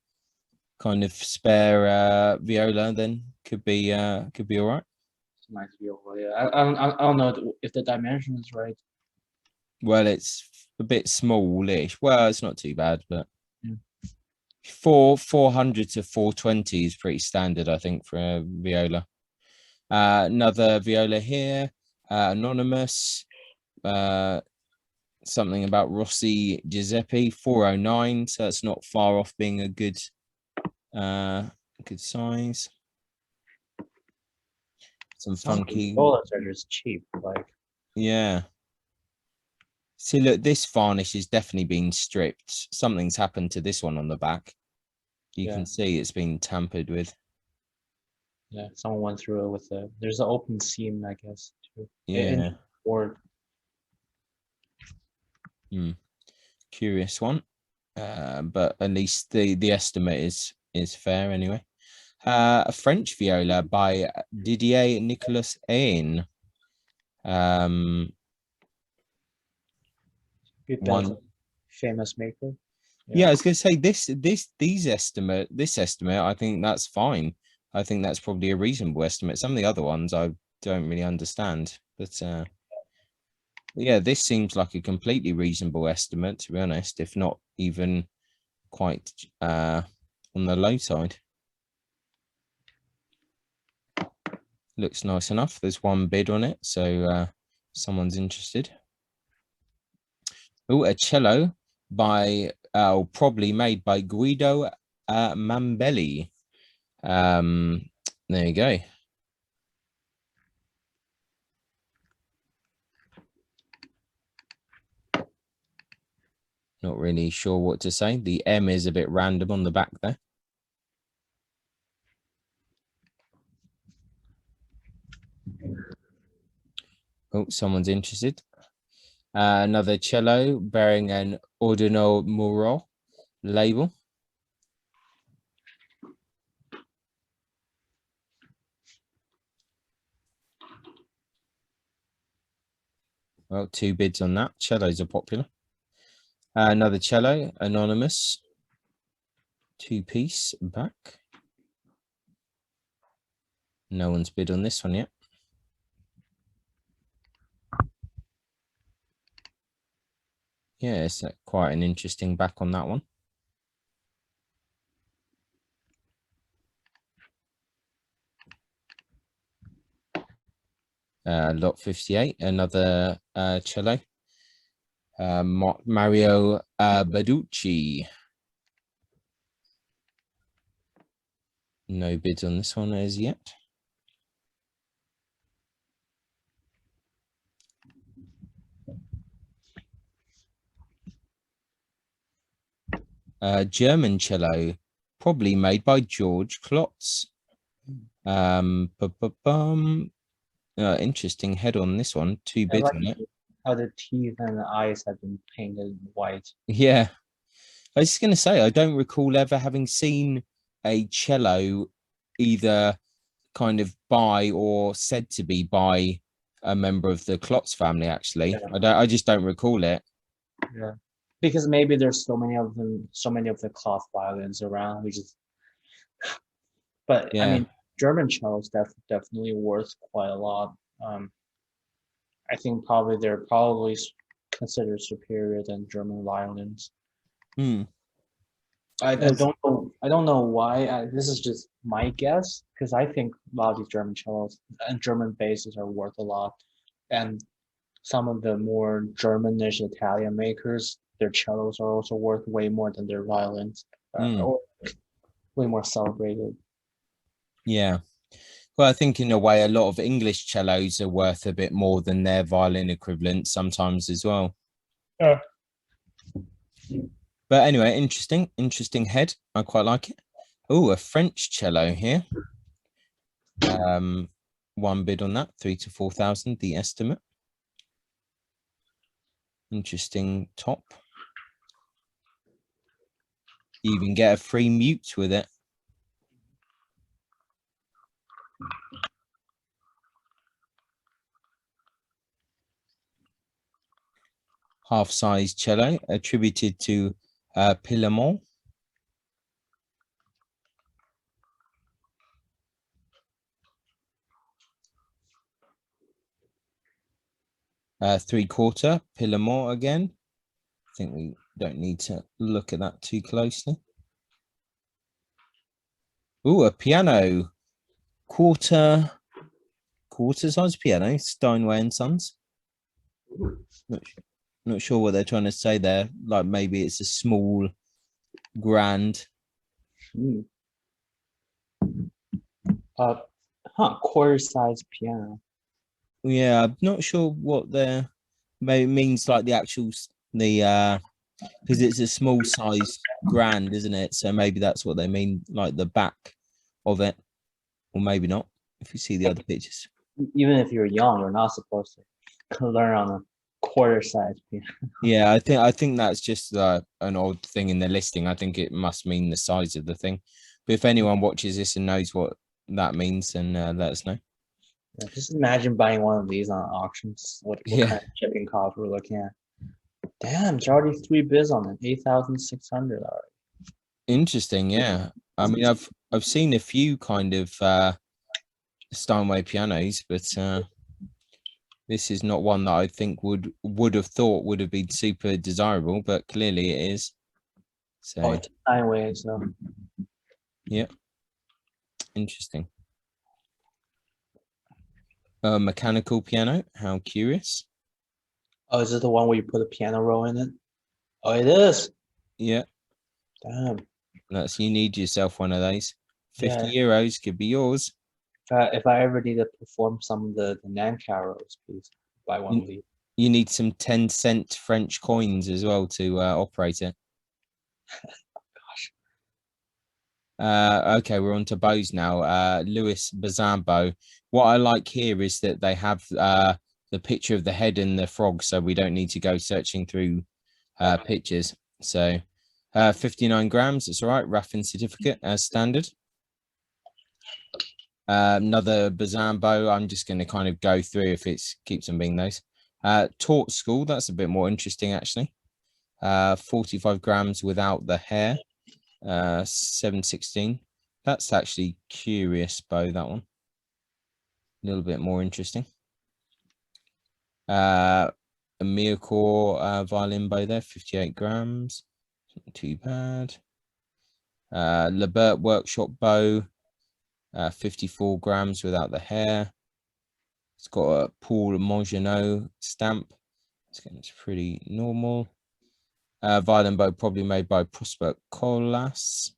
kind of spare viola, then could be all right. It's a nice viola. Yeah, I don't know if the dimension is right. Well, it's a bit smallish. Well, it's not too bad, but Yeah. 400 to 420 is pretty standard, I think, for a viola. Another viola here, anonymous. Something about Rossi Giuseppe 409, so that's not far off being a good size. Some funky violas are just cheap, like. Yeah. See, look, this varnish has definitely been stripped. Something's happened to this one on the back. You can see it's been tampered with. Yeah, someone went through it with there's an open seam, I guess, too. Yeah. Board. Curious one. But at least the estimate is fair anyway. A French viola by Didier Nicolas Ain. One Famous maker. Yeah, I was gonna say this estimate, I think that's fine. I think that's probably a reasonable estimate. Some of the other ones I don't really understand, but yeah, this seems like a completely reasonable estimate, to be honest, if not even quite on the low side. Looks nice enough. There's one bid on it, so someone's interested. Oh, a cello by probably made by Guido Mambelli. There you go. Not really sure what to say. The M is a bit random on the back there. Oh, someone's interested. Another cello bearing an Ordino Muro label. Well, two bids on that. Cellos are popular. Another cello, anonymous. Two-piece back. No one's bid on this one yet. Yeah, it's quite an interesting back on that one. Lot 58, another cello. Mario Baducci. No bids on this one as yet. German cello, probably made by George Klotz. Interesting head on this one. Two bids on it. How the teeth and the eyes have been painted white. Yeah, I was just going to say, I don't recall ever having seen a cello either kind of by or said to be by a member of the Klotz family. Actually, I just don't recall it. Yeah, because maybe there's so many of them, so many of the cloth violins around. But yeah. I mean, German cellos definitely worth quite a lot. I think they're probably considered superior than German violins. I don't know why. This is just my guess, because I think a lot of these German cellos and German basses are worth a lot, and some of the more Germanish Italian makers, their cellos are also worth way more than their violins, or way more celebrated. Yeah. Well, I think in a way, a lot of English cellos are worth a bit more than their violin equivalent sometimes as well. Yeah. But anyway, interesting head. I quite like it. Oh, a French cello here. One bid on that, 3,000 to 4,000, the estimate. Interesting top. You even get a free mute with it. Half-size cello attributed to Pillamont. Three-quarter Pillamont again. I think we don't need to look at that too closely. Oh, a piano. Quarter size piano, Steinway and Sons. Not sure what they're trying to say there. Like maybe it's a small grand. Quarter size piano. Yeah, I'm not sure what they're maybe means, like the actual because it's a small size grand, isn't it? So maybe that's what they mean, like the back of it, or maybe not. If you see the other pictures, Even if you're young, you're not supposed to learn on a quarter size piano. yeah, I think that's just an odd thing in the listing. I think it must mean the size of the thing. But if anyone watches this and knows what that means, then let us know. Yeah, just imagine buying one of these on auctions. What kind of shipping cost we're looking at? Damn, it's already 3 bids on it. 8,600 already. Interesting, yeah. I mean, I've seen a few kind of Steinway pianos, but this is not one that I think would have thought would have been super desirable, but clearly it is. So it's Steinway, so yeah, interesting. A mechanical piano, how curious. Oh, is it the one where you put a piano roll in it? Oh, it is. Yeah. Damn. You need yourself one of those. 50 Yeah. euros could be yours. If I ever need to perform some of the Nancarrows, please buy one of these. You need some 10-cent French coins as well to operate it. Gosh. Okay, we're on to bows now. Louis Bazin bow. What I like here is that they have the picture of the head and the frog, so we don't need to go searching through pictures. So 59 grams, that's all right. Raffin certificate as standard. Another Bazin bow. I'm just going to kind of go through if it keeps on being those. Taught school, that's a bit more interesting actually. 45 grams without the hair. 716. That's actually curious bow, that one. A little bit more interesting. A Mircore violin bow there, 58 grams. Not too bad. Lebert workshop bow, 54 grams without the hair. It's got a Paul Mongenot stamp. It's pretty normal. Violin bow probably made by Prosper Colas.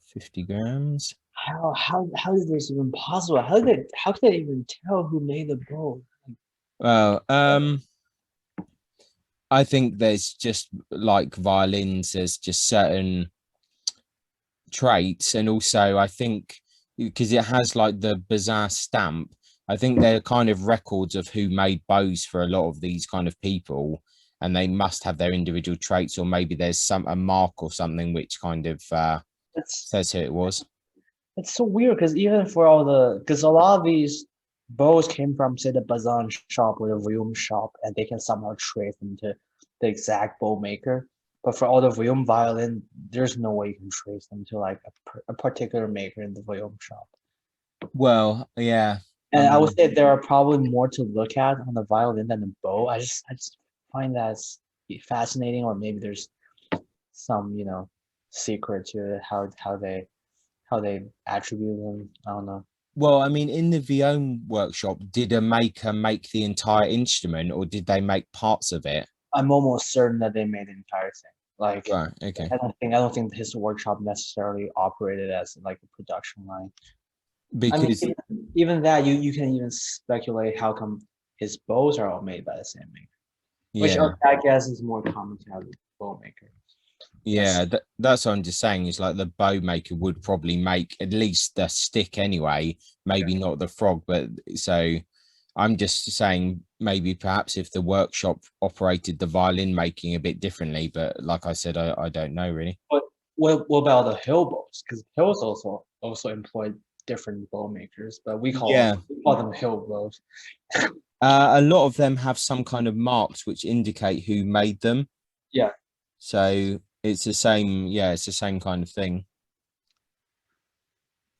50 grams. How is this even possible? How could they even tell who made the bow? Well, I think there's just like violins, there's just certain traits, and also I think because it has like the Bazin stamp, I think they're kind of records of who made bows for a lot of these kind of people, and they must have their individual traits, or maybe there's a mark or something which kind of says who it was. It's so weird because even for because a lot of these bows came from, say, the Bazin shop or the Vuillaume shop, and they can somehow trace them to the exact bow maker. But for all the Vuillaume violin, there's no way you can trace them to like a particular maker in the Vuillaume shop. Well, yeah. And I would say there are probably more to look at on the violin than the bow. I just find that fascinating, or maybe there's some secret to it, how they attribute them. I don't know. Well, I mean, in the Vuillaume workshop, did a maker make the entire instrument, or did they make parts of it? I'm almost certain that they made the entire thing. Like, right, okay. I don't think his workshop necessarily operated as like a production line. Because even that, you can even speculate how come his bows are all made by the same maker. Yeah. Which I guess is more common to have a bow maker. Yeah, that's what I'm just saying is like the bow maker would probably make at least the stick anyway, maybe not the frog, but so I'm just saying maybe perhaps if the workshop operated the violin making a bit differently, but like I said, I don't know really. But what about the hill bows? Because hills also employ different bow makers, but we Yeah. call them hill bows. A lot of them have some kind of marks which indicate who made them. Yeah. So it's the same. Yeah, it's the same kind of thing.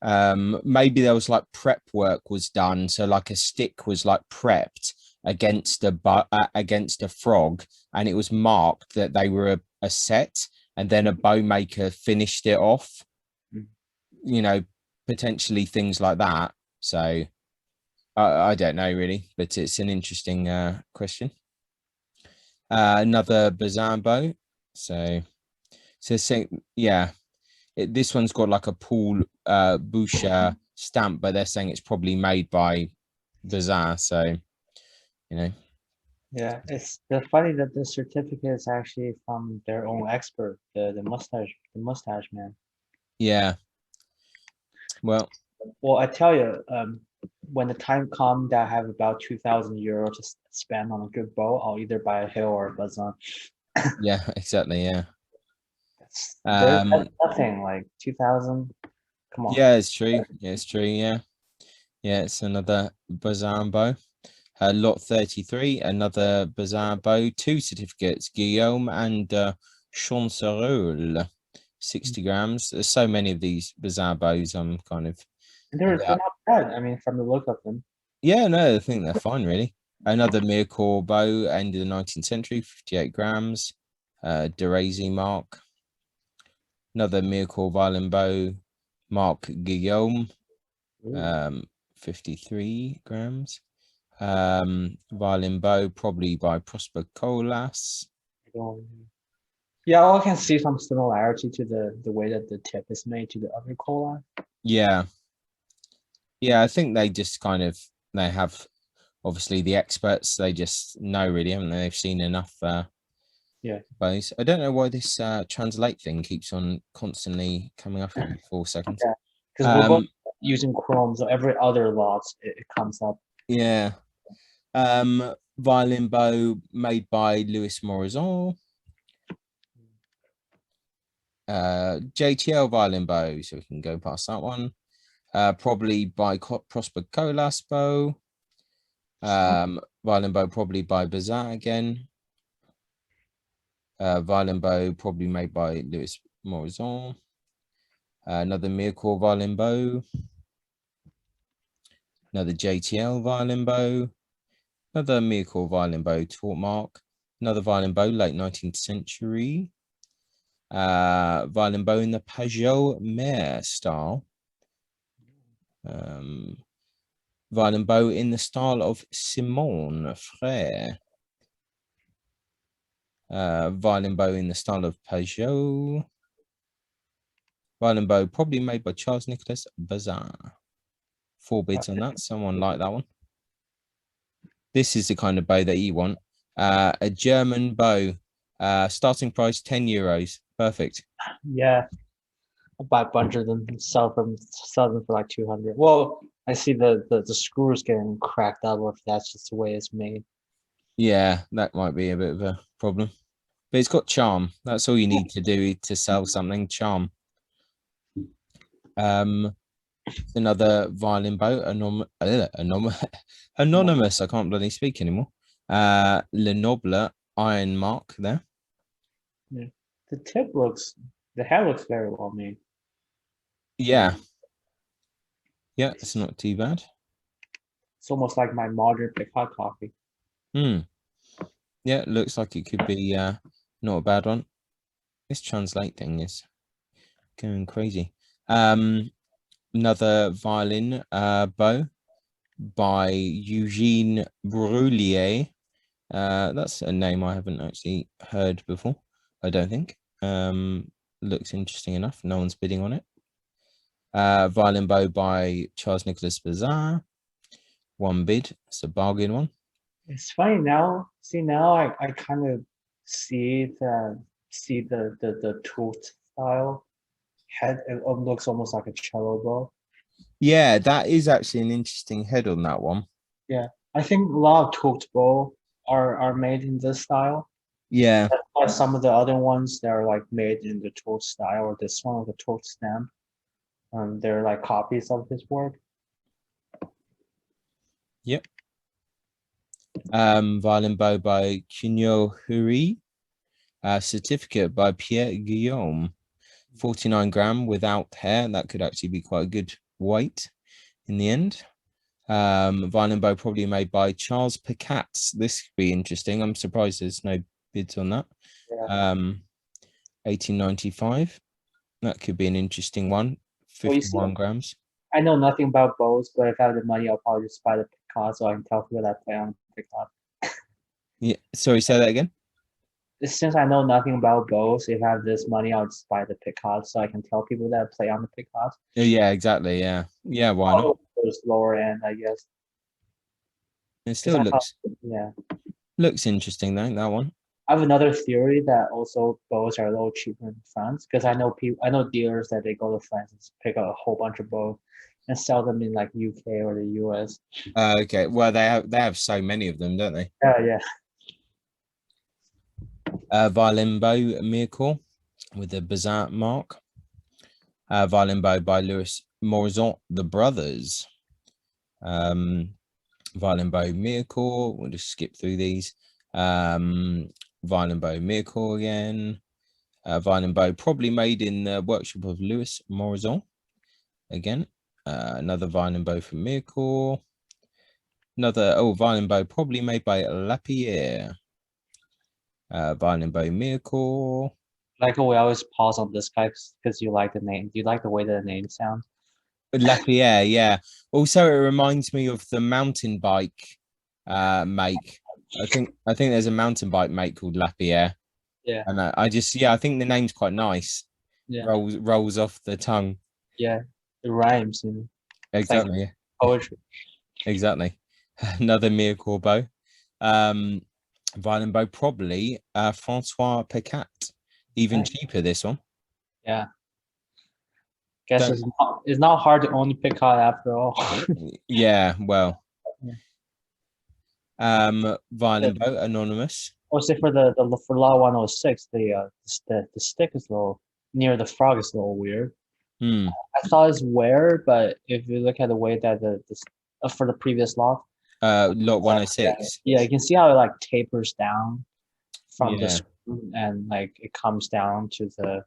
Maybe there was like prep work was done, so like a stick was like prepped against a frog, and it was marked that they were a set, and then a bow maker finished it off. You know, potentially things like that. So I don't know really, but it's an interesting question. Another Bazan bow. So yeah. This one's got like a Paul Boucher stamp, but they're saying it's probably made by Bazar. So, you know. Yeah, it's funny that the certificate is actually from their own expert, the mustache man. Yeah. Well, I tell you, when the time comes that I have about 2,000 euros to spend on a good bow, I'll either buy a hill or a Bazan. yeah, exactly. Yeah. That's nothing like 2,000. Come on. Yeah, it's true. Yeah, it's true. Yeah. Yeah, it's another Bazar bow. Lot 33, another Bazar bow, 2 certificates, Guillaume and Chancerole, 60 grams. There's so many of these Bazar bows. I'm kind of. They're not bad. I mean, from the look of them. Yeah, no, I think they're fine, really. Another Mircore bow, end of the 19th century, 58 grams. Derazy mark. Another Mircore violin bow, Marc Guillaume, 53 grams. Violin bow, probably by Prosper Colas. Yeah, I can see some similarity to the way that the tip is made to the other cola. Yeah. Yeah, I think they just kind of, they have, obviously the experts, they just know really, haven't they? They've seen enough Yeah. bows. I don't know why this translate thing keeps on constantly coming up every 4 seconds. Yeah, because we're both using Chrome, so every other lot it comes up. Yeah. Violin bow made by Louis Morizon. JTL violin bow, so we can go past that one. Probably by Prosper Colas bow. Violin bow probably by Bazin again. Violin bow probably made by Louis Morizon. Another Mircore violin bow. Another JTL violin bow. Another Mircore violin bow, taught mark. Another violin bow, late 19th century. Violin bow in the Pajot Mare style. Violin bow in the style of Simon Frère. Violin bow in the style of Pajot. Violin bow probably made by Charles Nicholas Bazin. 4 bids on that. Someone like that one. This is the kind of bow that you want. A German bow. Starting price 10 euros. Perfect. Yeah. I'll buy a bunch of them and sell them for like 200. Well, I see the screws getting cracked up, or if that's just the way it's made. Yeah, that might be a bit of a problem. But it's got charm. That's all you need to do to sell something. Charm. Another violin bow, anonymous. I can't bloody speak anymore. Lenoble iron mark there. Yeah. The hair looks very well made. Yeah. Yeah, it's not too bad. It's almost like my modern hot coffee. Yeah, it looks like it could be not a bad one. This translate thing is going crazy. Another violin bow by Eugene Brullier. That's a name I haven't actually heard before, I don't think. Looks interesting enough. No one's bidding on it. Violin bow by Charles Nicholas Bazin. 1 bid. It's a bargain one. It's funny now. See, now I kind of see the tooth style head. It looks almost like a cello bow. Yeah, that is actually an interesting head on that one. Yeah, I think a lot of toothed bow are made in this style. Yeah. Some of the other ones that are like made in the Toad style, or this one with the Toad stamp, they're like copies of his work. Yep. Violin bow by Cunyo Huri. Certificate by Pierre Guillaume. 49 gram without hair. That could actually be quite a good weight in the end. Violin bow probably made by Charles Picats. This could be interesting. I'm surprised there's no bids on that. Yeah. 1895. That could be an interesting one. Well, you see, 51 grams. I know nothing about bows, but if I have the money, I'll probably just buy the Picasso so I can tell people that play on Picasso. Yeah. Sorry, say that again. Since I know nothing about bows, if I have this money, I'll just buy the Picasso so I can tell people that play on the Picasso. Yeah, exactly. Yeah. Yeah, why not? Oh, there's lower end, I guess. It still Yeah. looks interesting though, that one. I have another theory that also bows are a little cheaper in France because I know dealers that they go to France and pick up a whole bunch of bows and sell them in like UK or the US. Okay. Well, they have so many of them, don't they? Yeah. Violin bow Miracle with a bizarre mark. Violin bow by Louis Morizot, the brothers. Violin bow Miracle. We'll just skip through these. Violin bow Miracle again. Violin bow probably made in the workshop of Louis Morizot. Again, another violin bow from Miracle. Another violin bow probably made by Lapierre. Violin bow Miracle. Like we always pause on this guy because you like the name. Do you like the way that the name sounds? Lapierre, yeah. Also, it reminds me of the mountain bike make. I think there's a mountain bike make called Lapierre. Yeah. And I think the name's quite nice. Yeah. Rolls off the tongue. Yeah. It rhymes, you know. Exactly. Like poetry. Exactly. Another Miracle bow. Violin bow, probably Francois Picat. Even cheaper, this one. Yeah. Guess it's not hard to own a Picard after all. Yeah, well. Violin bow, anonymous. Also for the for Law 106, the stick is a little near the frog is a little weird. I thought it's weird, but if you look at the way that the for the previous lot, lot 106. Yeah, you can see how it like tapers down from the Yeah. screw and like it comes down to the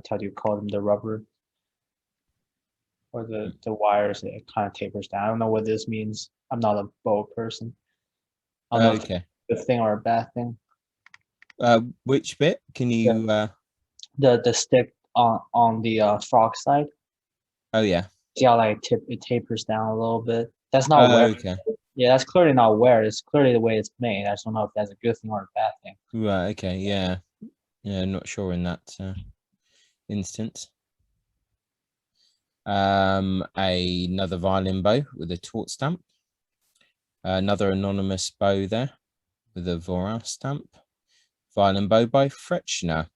how do you call them, the rubber or the wires. It kind of tapers down. I don't know what this means. I'm not a bow person. I don't know if Okay. it's a good thing or a bad thing. Which bit can you? The stick on the frog side. Oh yeah. See how like it tapers down a little bit. That's not wear. Okay. Yeah, that's clearly not wear. It's clearly the way it's made. I just don't know if that's a good thing or a bad thing. Right. Okay. Yeah. Yeah. Not sure in that instance. Another violin bow with a taut stamp. Another anonymous bow there with a Vorin stamp. Violin bow by Fretschner.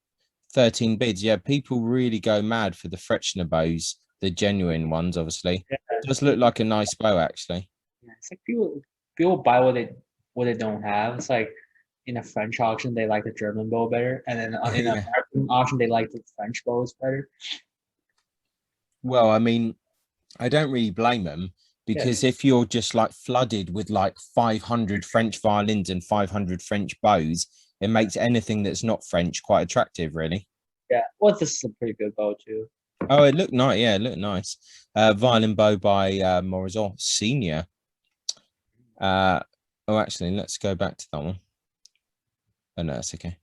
13 bids. Yeah, people really go mad for the Fretschner bows, the genuine ones, obviously. Yeah. It does look like a nice bow, actually. Yeah, it's like people buy what they don't have. It's like in a French auction they like the German bow better, and then in an American auction they like the French bows better. Well, I mean, I don't really blame them, because if you're just like flooded with like 500 French violins and 500 French bows, it makes anything that's not French quite attractive, really. Yeah, well, this is a pretty good bow too. Oh, it looked nice. Yeah, it looked nice. Violin bow by Morizot Senior. Actually, let's go back to that one. Oh no, that's okay.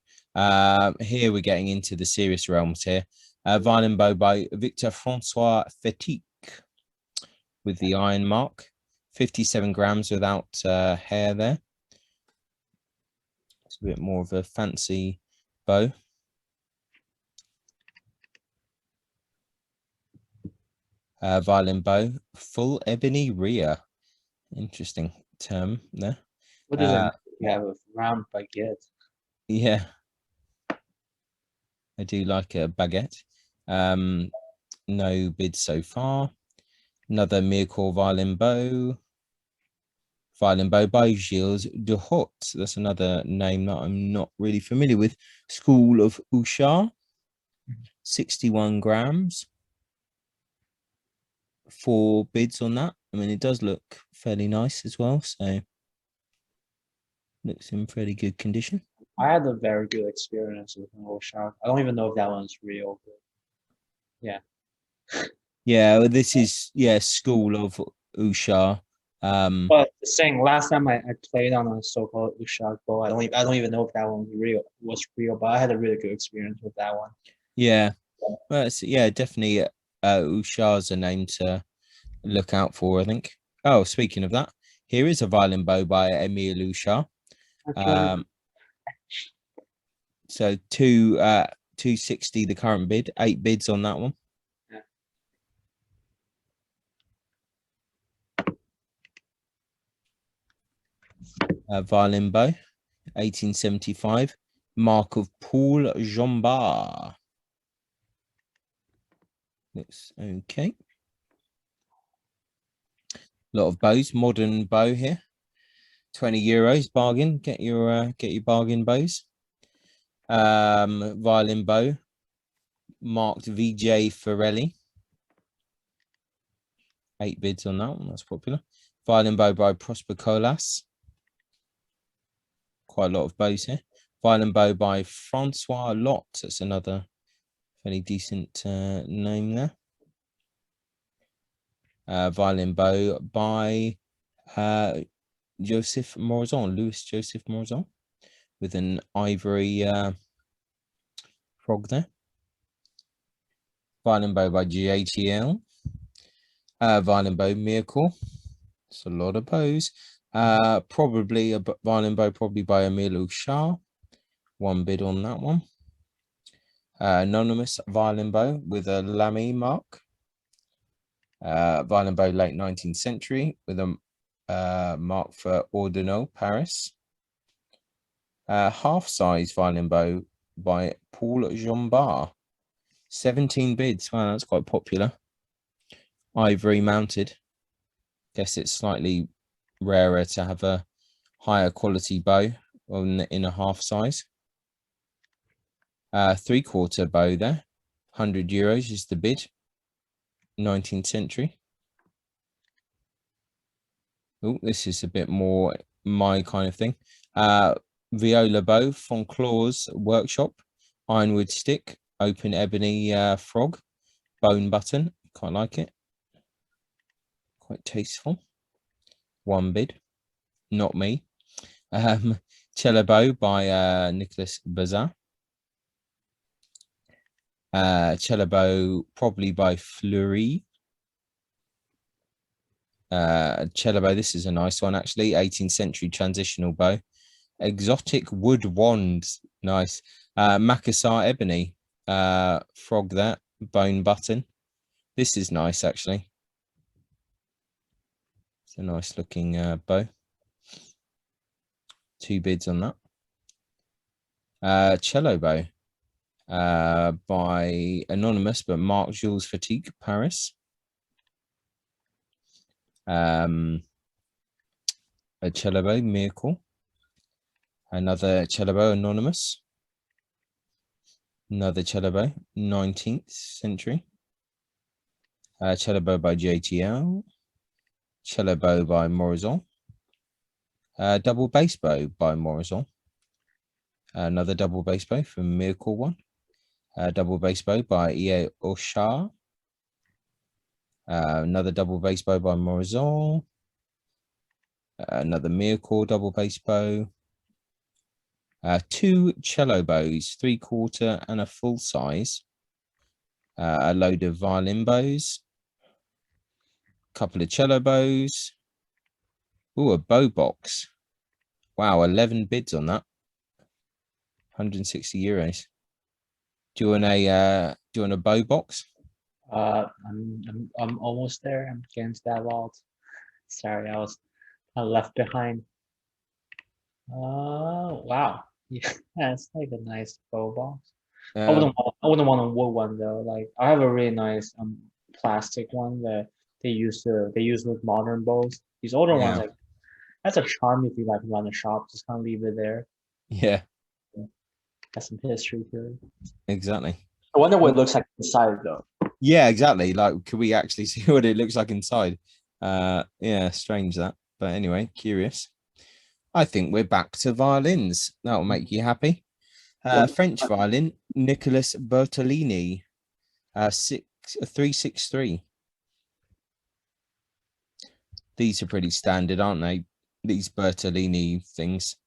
Here we're getting into the serious realms here. Violin bow by Victor Francois Fetique with the iron mark. 57 grams without hair there. It's a bit more of a fancy bow. Violin bow, full ebony rear. Interesting term there. What does it mean? Have a round baguette? Yeah, I do like a baguette. No bids so far. Another Miracle violin bow. Violin bow by Gilles de Hot. That's another name that I'm not really familiar with. School of Ushar, 61 grams. 4 bids on that. I mean, it does look fairly nice as well, so looks in fairly good condition. I had a very good experience with an old shark. I don't even know if that one's real, but yeah. Yeah, well, this is School of Ushar. But saying last time I played on a so-called Ushak bow, I don't even know if that one was real, but I had a really good experience with that one. Yeah, well, definitely. Ushar's a name to look out for, I think. Oh, speaking of that, here is a violin bow by Emile Ushar. Okay. So 260 the current bid, 8 bids on that one. Violin bow, 1875, mark of Paul Jambard. Looks okay. A lot of bows, modern bow here. 20 euros bargain. Get your bargain bows. Violin bow, marked VJ Forelli. 8 bids on that one. That's popular. Violin bow by Prosper Colas. Quite a lot of bows here. Violin bow by Francois Lot. That's another fairly decent name there. Violin bow by Joseph Morazon, Louis Joseph Morazon, with an ivory frog there. Violin bow by GATL. Violin bow Miracle. It's a lot of bows. Probably a violin bow, probably by Emile Shah. 1 bid on that one. Anonymous violin bow with a Lamy mark. Violin bow late 19th century with a mark for Ordonneau, Paris. Half-size violin bow by Paul Jambard. 17 bids. Wow, that's quite popular. Ivory mounted. Guess it's slightly rarer to have a higher quality bow in a half size. 3/4 bow there. 100 euros is the bid. 19th century. Oh, this is a bit more my kind of thing. Viola bow, Fonclaws workshop, ironwood stick, open ebony frog, bone button. Quite like it. Quite tasteful. 1 bid. Not me. Cello bow by Nicholas Bazin. Cello bow probably by Fleury. Cello bow, this is a nice one actually. 18th century transitional bow. Exotic wood wand, nice. Macassar ebony, frog that, bone button. This is nice actually. It's a nice looking bow. 2 bids on that. Cello bow by Anonymous, but Marc Jules Fatigue, Paris. A cello bow, Miracle. Another cello bow, Anonymous. Another cello bow, 19th century. Cello bow by JTL. Cello bow by Morazon. Double bass bow by Morazon. Another double bass bow from Miracle one. Double bass bow by E.A. Oshar. Another double bass bow by Morazon. Another Miracle double bass bow. 2 cello bows, 3/4 and a full size. A load of violin bows. A couple of cello bows. Oh, a bow box. Wow, 11 bids on that. 160 euros. Do you want a bow box? I'm almost there. I'm against that vault. Sorry, I left behind. Wow. Yeah, it's like a nice bow box. I wouldn't want a wood one though. Like I have a really nice plastic one that they use with modern bows. These older ones, like That's a charm if you like run a shop. Just kind of leave it there. Yeah, Got some history to it. exactly. I wonder what it looks like inside though. Yeah, exactly. Like, could we actually see what it looks like inside? Yeah, strange that. But anyway, curious. I think we're back to violins. That'll make you happy. French violin, Nicholas Bertolini, 363. These are pretty standard, aren't they? These Bertolini things.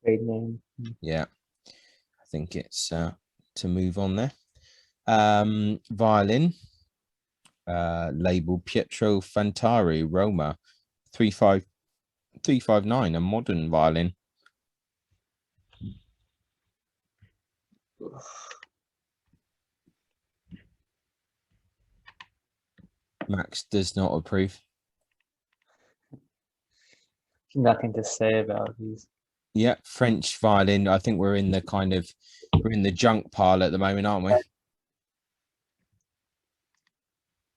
Trade name. Yeah, I think it's to move on there. Violin, label Pietro Fantari, Roma, 35359, a modern violin. Max does not approve. Nothing to say about these. Yeah, French violin. I think we're in the junk pile at the moment, aren't we?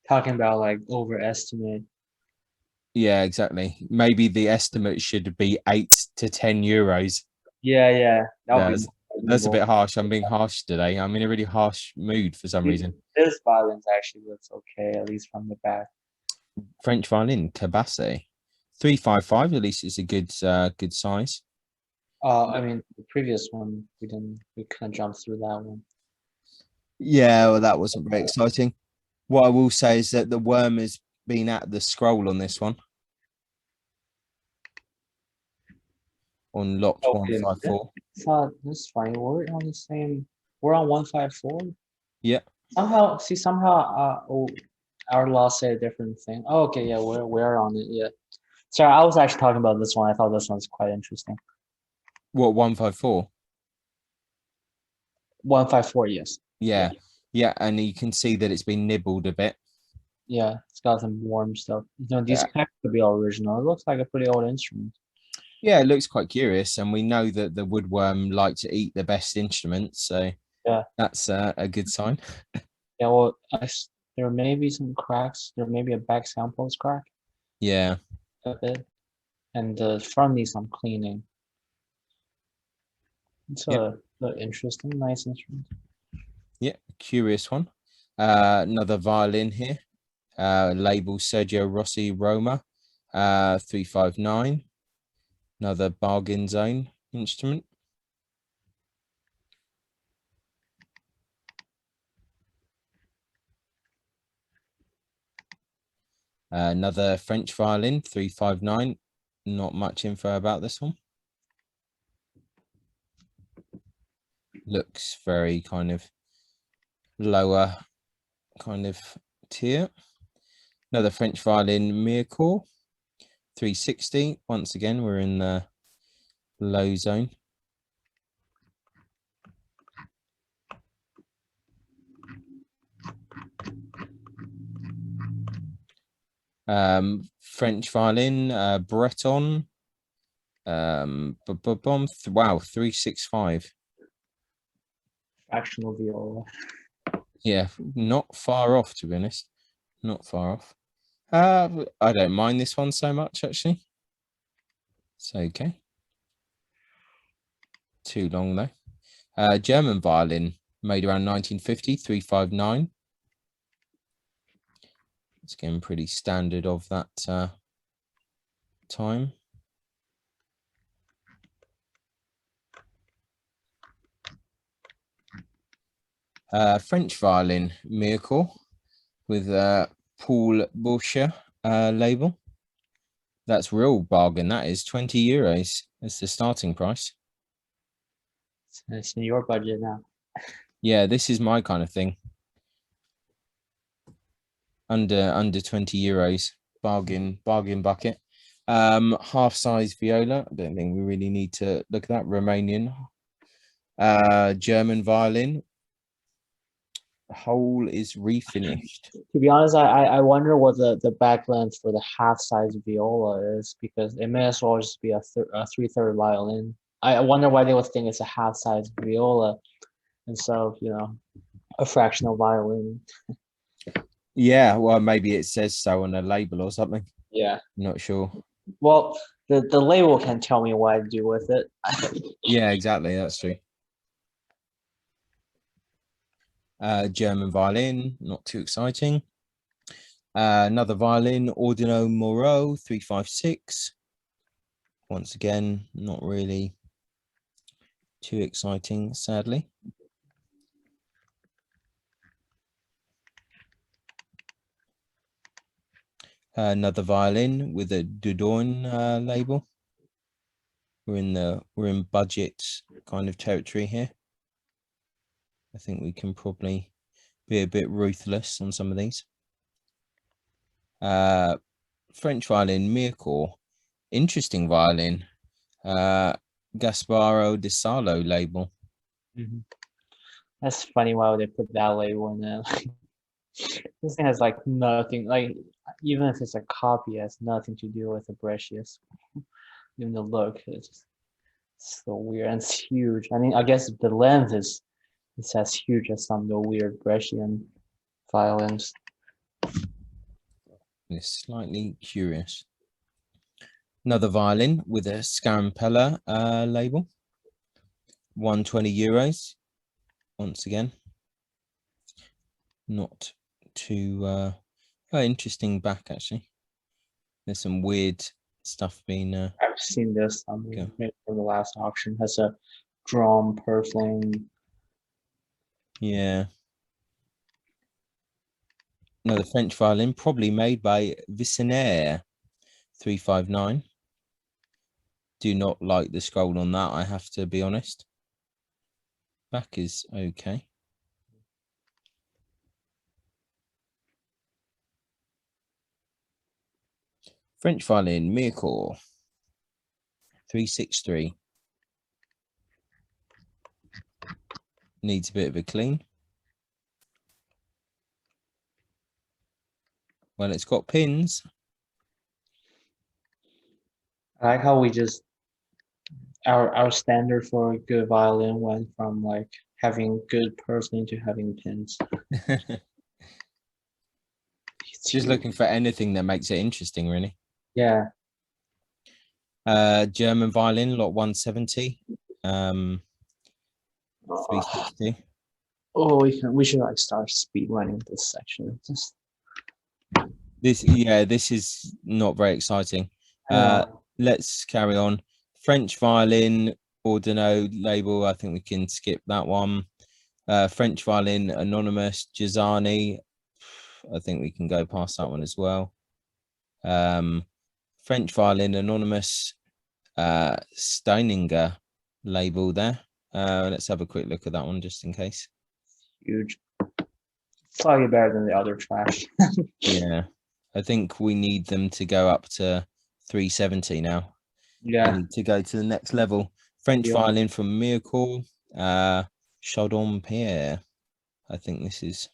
Talking about like overestimate. Yeah, exactly. Maybe the estimate should be 8 to 10 euros. Yeah. That would be That's a bit harsh. I'm being harsh today. I'm in a really harsh mood for some reason. This violence actually looks okay, at least from the back. French violin, Cabasse, 355. At least it's a good size. I mean, the previous one we kind of jumped through that one. Yeah, well, that wasn't very exciting. What I will say is that the worm has been at the scroll on this one. On locked 154. That's funny. We're on the same. We're on 154. Yeah. Somehow, our law say a different thing. Oh, okay, yeah, we're on it. Yeah. Sorry, I was actually talking about this one. I thought this one's quite interesting. What, 154? 154, yes. Yeah, and you can see that it's been nibbled a bit. Yeah, it's got some warm stuff. These could be all original. It looks like a pretty old instrument. Yeah, it looks quite curious, and we know that the woodworm like to eat the best instruments, so yeah, that's a good sign. Yeah, well, there may be some cracks. There may be a back samples crack. Yeah, a bit, and the front needs some cleaning. It's a interesting, nice instrument. Yeah, curious one. Another violin here. Label Sergio Rossi Roma, 359. Another bargain zone instrument. Another French violin, 359. Not much info about this one. Looks very kind of lower kind of tier. Another French violin, Mircore, 360. Once again, we're in the low zone. French violin, Breton. Wow, 365. Fractional viola. Yeah, not far off, to be honest. Not far off. I don't mind this one so much, actually. It's okay. Too long, though. German violin, made around 1950, 359. It's getting pretty standard of that time. French violin, Miracle, with Paul Boucher label. That's real bargain. That is 20 euros. That's the starting price. It's in your budget now. Yeah, this is my kind of thing. Under 20 euros. Bargain bucket. Half size viola. I don't think we really need to look at that. Romanian. German violin. The whole is refinished. To be honest, I wonder what the back length for the half size viola is, because it may as well just be a 3/3 violin. I wonder why they would think it's a half size viola instead of a fractional violin. Yeah, well, maybe it says so on a label or something. Yeah, I'm not sure. Well, the label can tell me what I do with it. Yeah, exactly. That's true. German violin, not too exciting. Another violin, Ordino Moreau 356. Once again, not really too exciting, sadly. Another violin with a Dudorn label. We're in budget kind of territory here. I think we can probably be a bit ruthless on some of these. French violin, Mircor. Interesting violin. Gasparo de Salo label. That's funny why would they put that label in there. This thing has like nothing, like even if it's a copy, it has nothing to do with the Brescius. Even the look, it's just so weird and it's huge. I mean, I guess the length is it's as huge as some of the weird Brescian violins. It's slightly curious. Another violin with a Scarampella label. 120 euros. Once again, not too interesting back actually. There's some weird stuff being I've seen this maybe from the last auction. Has a drum purfling. Yeah. Another French violin, probably made by Vicinaire 359. Do not like the scroll on that, I have to be honest. Back is okay. French violin, Mircor 363. Needs a bit of a clean. Well, it's got pins. I like how we just our standard for a good violin went from like having good purfling to having pins. Just looking for anything that makes it interesting, really. Yeah. German violin, lot 170. 360. Oh, we should like start speed running this section. Just This is not very exciting. uh, Let's carry on. French violin, Ordino label. I think we can skip that one. French violin, anonymous, Giussani. I think we can go past that one as well. French violin, anonymous, Steininger label there. Let's have a quick look at that one just in case. huge. Slightly better than the other trash. Yeah, I think we need them to go up to 370 now. Yeah. We need to go to the next level. French violin from Mircor, Chaudon Pierre. I think this is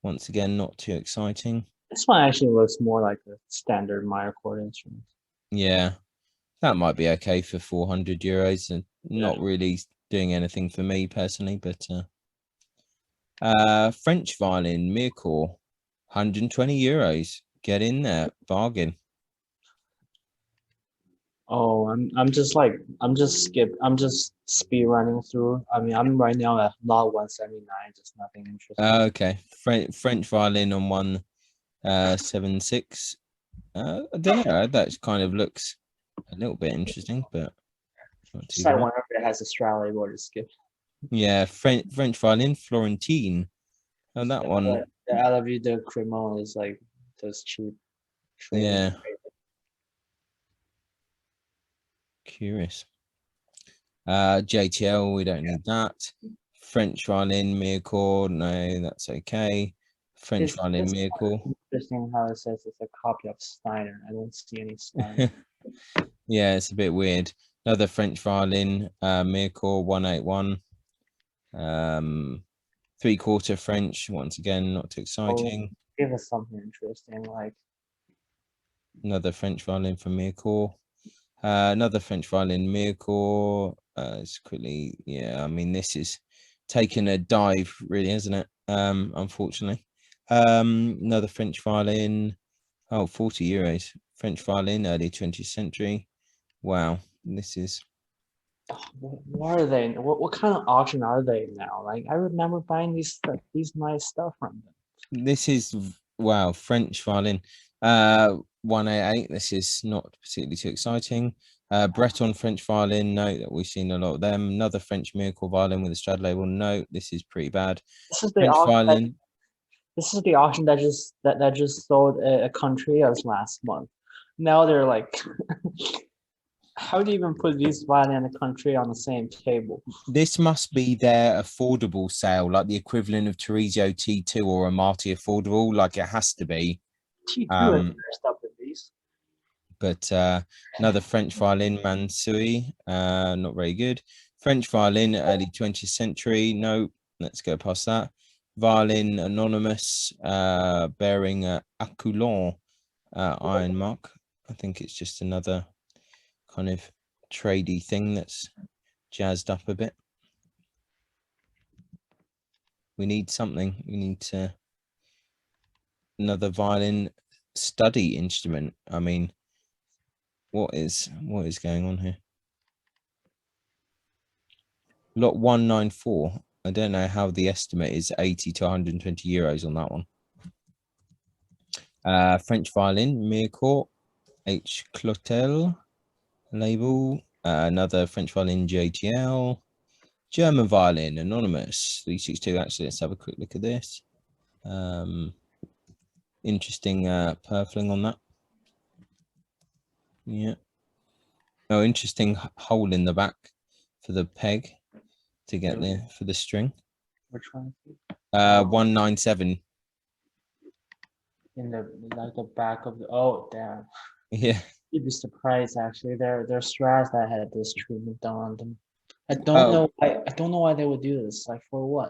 once again not too exciting. This one actually looks more like a standard minor chord instrument. Yeah, that might be okay for 400 euros and not really doing anything for me personally, but French violin, Mircor, 120 euros. Get in there, bargain. Oh, I'm just speed running through. I mean, I'm right now at lot 179, just nothing interesting. Okay, French violin on 176. I don't know. That kind of looks a little bit interesting, but not too Just I bad. wonder if it has a Strat label to skip. Yeah, French violin, Florentine. And that one. The Alavie de Cremon is like those cheap. Yeah. Curious. JTL, we don't need that. French violin, Mircor, no, that's okay. French violin, Mircor. Interesting how it says it's a copy of Steiner. I don't see any Steiner. Yeah, it's a bit weird. Another French violin, Mircor 181. 3/4 French, once again, not too exciting. Oh, give us something interesting, like another French violin from Mircor. Another French violin, Mircor. It's quickly, yeah. I mean, this is taking a dive, really, isn't it? Unfortunately. Another French violin, Oh, 40 euros. French violin, early 20th century. Wow, this is. What are they? What kind of auction are they now? Like I remember buying these nice stuff from them. This is wow, French violin. 188. This is not particularly too exciting. Breton French violin. No, that we've seen a lot of them. Another French miracle violin with a stud label. No, this is pretty bad. This is the French auction. violin. This is the auction that just sold a country us last month. Now they're like, how do you even put these violin and a country on the same table? This must be their affordable sale, like the equivalent of Terezio T2 or a Marty affordable. Like it has to be. T2 is dressed up with these. But another French violin, Mansui, not very good. French violin, early 20th century. No, let's go past that. Violin anonymous, bearing a Aculon iron mark. I think it's just another kind of tradey thing that's jazzed up a bit. We need something. We need to another violin study instrument. I mean, what is going on here? Lot 194. I don't know how the estimate is 80 to 120 euros on that one. French violin, Mircourt, H. Clotel label. Another French violin, JTL. German violin, anonymous, 362. Actually, let's have a quick look at this. Interesting purfling on that. Yeah. Oh, interesting hole in the back for the peg to get there for the string. Which one? 197. In the back of the, oh damn. Yeah. You'd be surprised actually. They're Strats that had this treatment done on them. I don't know why they would do this. Like for what?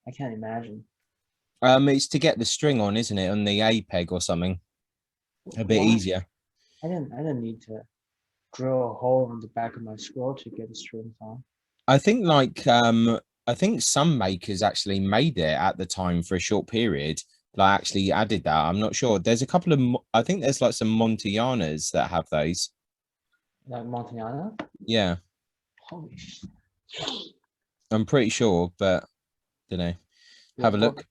I can't imagine. It's to get the string on, isn't it? On the A peg or something. A bit easier. I didn't need to drill a hole in the back of my scroll to get the strings on. I think I think some makers actually made it at the time for a short period. Like actually added that. I'm not sure. There's a couple of I think there's like some Montianas that have those. Like Montiana? Yeah. Holy shit. I'm pretty sure, but don't know. Have a look.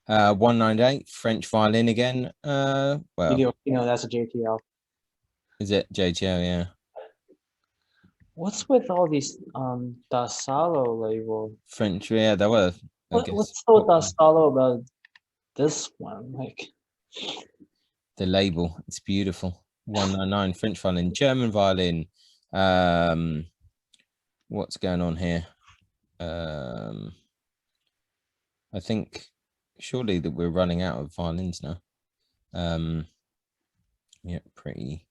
198 French violin again. Well, that's a JTL. Is it JTL? Yeah. What's with all these Da Salo label? French, yeah, there were. What's so Da Salo about this one? Like the label, it's beautiful. 199 French violin, German violin. What's going on here? I think surely that we're running out of violins now. Yeah, pretty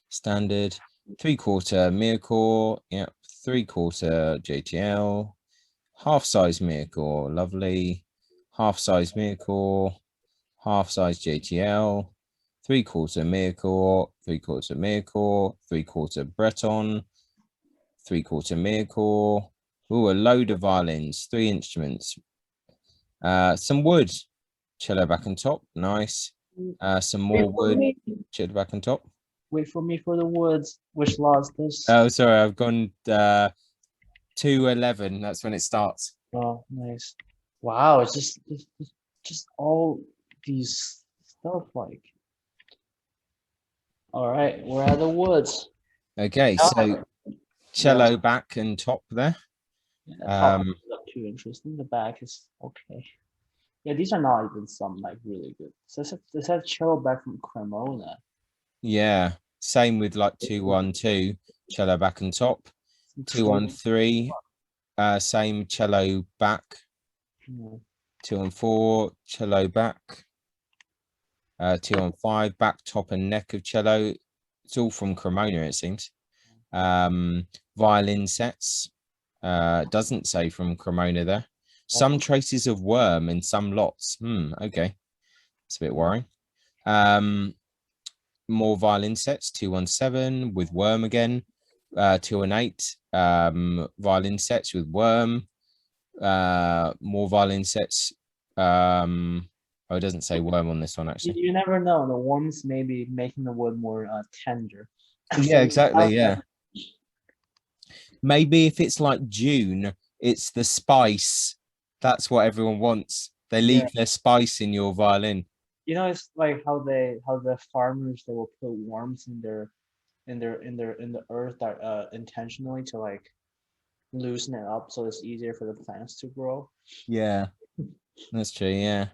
standard. 3/4 Miracor, yeah, 3/4 JTL, half size Miracor, lovely, half size Miracor, half size JTL, 3/4 Miracor, 3/4 Miracor, 3/4 Breton, 3/4 Miracor. Ooh, a load of violins, 3 instruments. Some wood, cello back and top, nice. Some more wood, cello back and top. Wait for me for the woods. Which law is this? Oh, sorry, I've gone 2:11. That's when it starts. Oh, nice. Wow, it's just all these stuff like. All right, we're at the woods. Okay, so cello back and top there. Yeah, the top is not too interesting. The back is okay. Yeah, these are not even some like really good. So this has cello back from Cremona. Yeah, same with like 212 cello back and top. 213, same cello back. 214 cello back. 215 back, top, and neck of cello. It's all from Cremona, it seems. Violin sets. Doesn't say from Cremona there. Some traces of worm in some lots. Okay, it's a bit worrying. More violin sets. 217 with worm again. 218 violin sets with worm. More violin sets. Oh, it doesn't say worm on this one actually. You never know. The worms may be making the wood more tender. Yeah, exactly. Yeah. Maybe if it's like June, it's the spice. That's what everyone wants. They Yeah. leave their spice in your violin. You know, it's like how the farmers, they will put worms in the earth that intentionally to like loosen it up so it's easier for the plants to grow. Yeah, that's true. Yeah.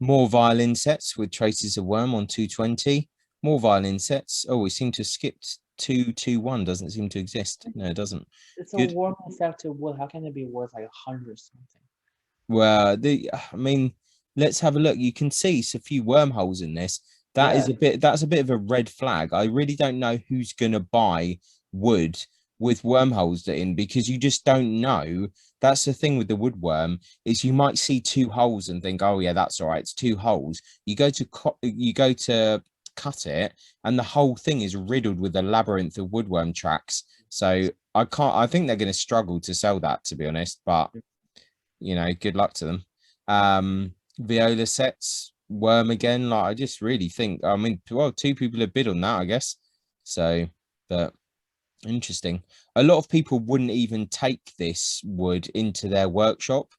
More violin sets with traces of worm on 220. More violin sets. Oh, we seem to have skipped 221. Doesn't seem to exist. No, it doesn't. It's a Good. worm effective wood. How can it be worth like 100 something? Well, I mean, let's have a look. You can see a few wormholes in this. Yeah. That's a bit of a red flag. I really don't know who's gonna buy wood with wormholes in, because you just don't know. That's the thing with the woodworm, is you might see two holes and think, oh yeah, that's all right, it's two holes. You go to cut it, and the whole thing is riddled with a labyrinth of woodworm tracks. So I think they're gonna struggle to sell that, to be honest, but good luck to them. Viola sets, worm again. Like, I just really think, I mean, well, two people have bid on that, I guess. So, but interesting. A lot of people wouldn't even take this wood into their workshop,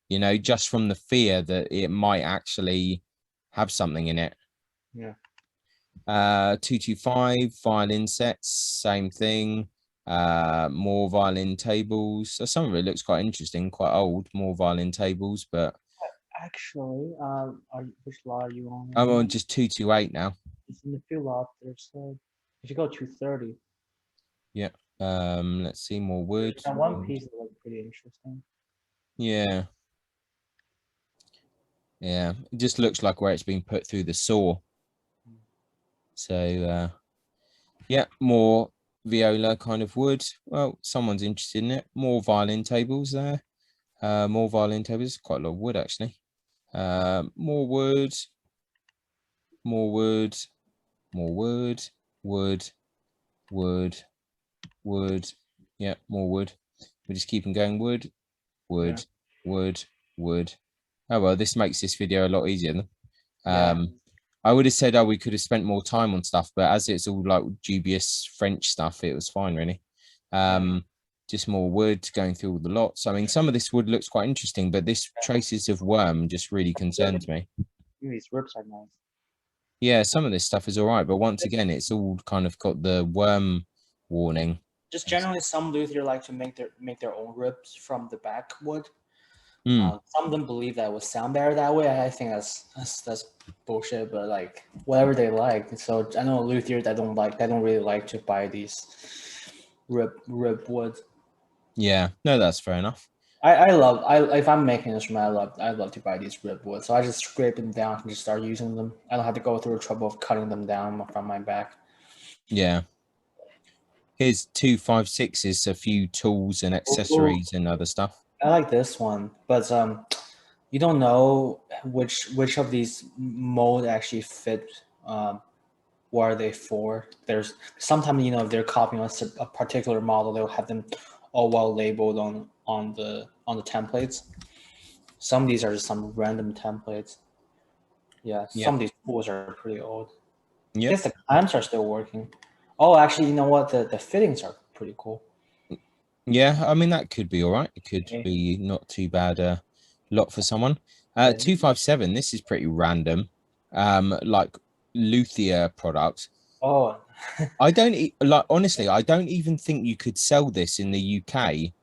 just from the fear that it might actually have something in it. Yeah. 225 violin sets, same thing. More violin tables. So some of it looks quite interesting, quite old. More violin tables, but Actually, which lot are you on? I'm on just 228 now. It's in the few lots. There's if you go 230. Yeah. Let's see, more wood. That one piece looked pretty interesting. Yeah. Yeah. It just looks like where it's been put through the saw. So yeah, more viola kind of wood. Well, someone's interested in it. More violin tables there. More violin tables. Quite a lot of wood actually. More wood. More wood. More wood. Wood. Wood. Wood. Yeah, more wood. We're just keeping going. Wood. Wood. Yeah. Wood. Wood. Oh well, this makes this video a lot easier then. Yeah. I would have said, oh, we could have spent more time on stuff, but as it's all like dubious French stuff, it was fine, really. Just more wood going through all the lots. I mean, some of this wood looks quite interesting, but this traces of worm just really concerns me. These rips are nice. Yeah, some of this stuff is all right, but once again, it's all kind of got the worm warning. Just generally, some luthier like to make their own rips from the back wood. Mm. Some of them believe that it would sound better that way. I think that's bullshit. But like whatever they like. So I know luthiers that don't really like to buy these rip wood. Yeah, no, that's fair enough. If I'm making an instrument, I love to buy these rip wood. So I just scrape them down and just start using them. I don't have to go through the trouble of cutting them down from my back. Yeah. Here's 256 is a few tools and accessories and other stuff. I like this one, but you don't know which of these mold actually fit. What are they for? There's sometimes if they're copying a particular model, they'll have them all well labeled on the templates. Some of these are just some random templates. Yeah, some of these tools are pretty old. Yeah. I guess the clamps are still working. Oh, actually, you know what? The fittings are pretty cool. Yeah, I mean, that could be all right. It could be not too bad lot for someone. 257, this is pretty random. Like luthier product. Oh, I don't like, honestly, I don't even think you could sell this in the UK,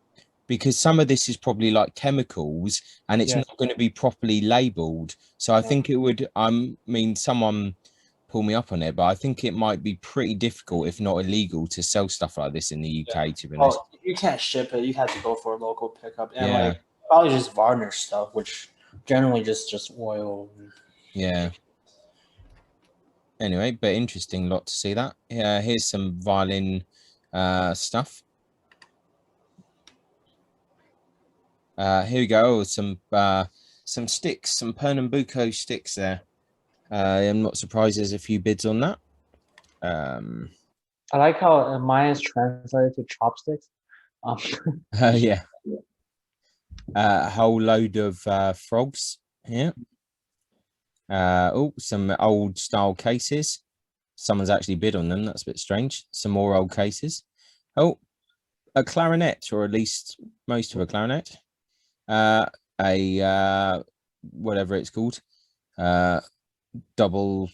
because some of this is probably like chemicals and it's not going to be properly labeled. So I think it would, someone pull me up on it, but I think it might be pretty difficult, if not illegal, to sell stuff like this in the UK, to be honest. you can't ship it. You have to go for a local pickup, and Yeah. like probably just varnish stuff, which generally just oil. Yeah. Anyway, but interesting lot to see that. Yeah, here's some violin stuff. Here we go. Some sticks, some Pernambuco sticks there. I'm not surprised there's a few bids on that. I like how mine is translated to chopsticks. Yeah. A whole load of frogs. Yeah. Oh, some old style cases. Someone's actually bid on them. That's a bit strange. Some more old cases. Oh, a clarinet, or at least most of a clarinet. A whatever it's called, double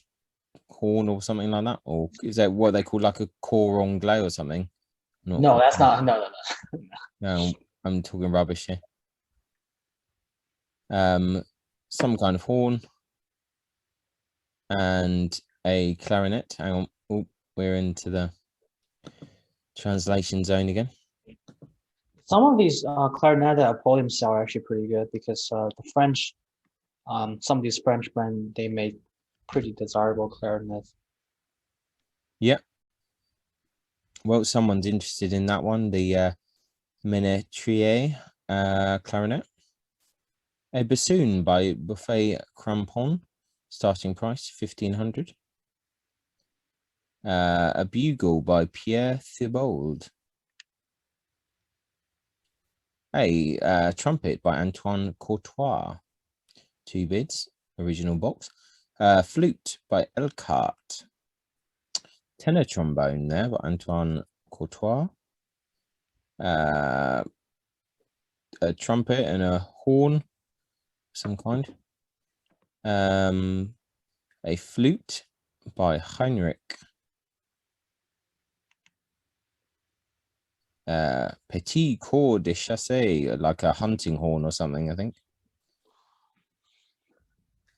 horn or something like that, or is that what they call like a cor anglais or something? No, that's not. No, no, no. No, I'm talking rubbish here. Some kind of horn and a clarinet. Hang on. Oh, we're into the translation zone again. Some of these clarinet at Apollium sell are actually pretty good because the French, some of these French brands, they make pretty desirable clarinets. Yep. Well, someone's interested in that one. The Ménétrier clarinet. A bassoon by Buffet Crampon, starting price 1,500. A bugle by Pierre Thibault. A trumpet by Antoine Courtois, 2 bids, original box. Flute by Elcart. Tenor trombone there by Antoine Courtois. A trumpet and a horn of some kind. A flute by Heinrich. Petit corps de chasse, like a hunting horn or something, I think.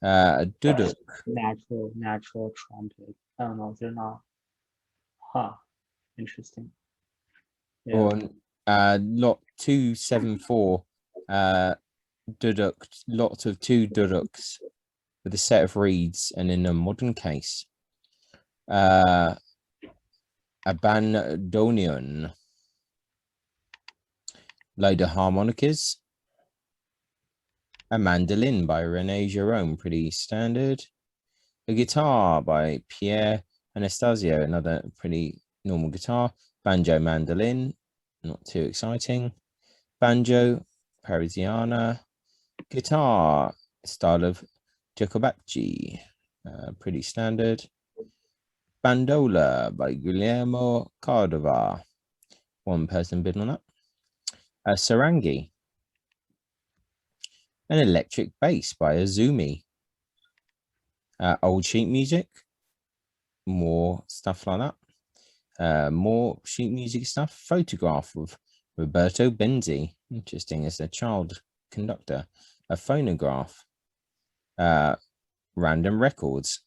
A duduk. Natural trumpet. I don't know. They're not. Huh. Interesting. Yeah. Or lot 274. Duduk. Lots of 2 duduks with a set of reeds and in a modern case. A bandoneon. Load of harmonicas. A mandolin by René Jerome, pretty standard. A guitar by Pierre Anastasio, another pretty normal guitar. Banjo mandolin, not too exciting. Banjo Parisiana. Guitar, style of Jacobacci, pretty standard. Bandola by Guillermo Cordova. 1 person bid on that. A sarangi. An electric bass by Azumi. Old sheet music. More stuff like that. More sheet music stuff. Photograph of Roberto Benzi. Interesting, as a child conductor. A phonograph. Random records.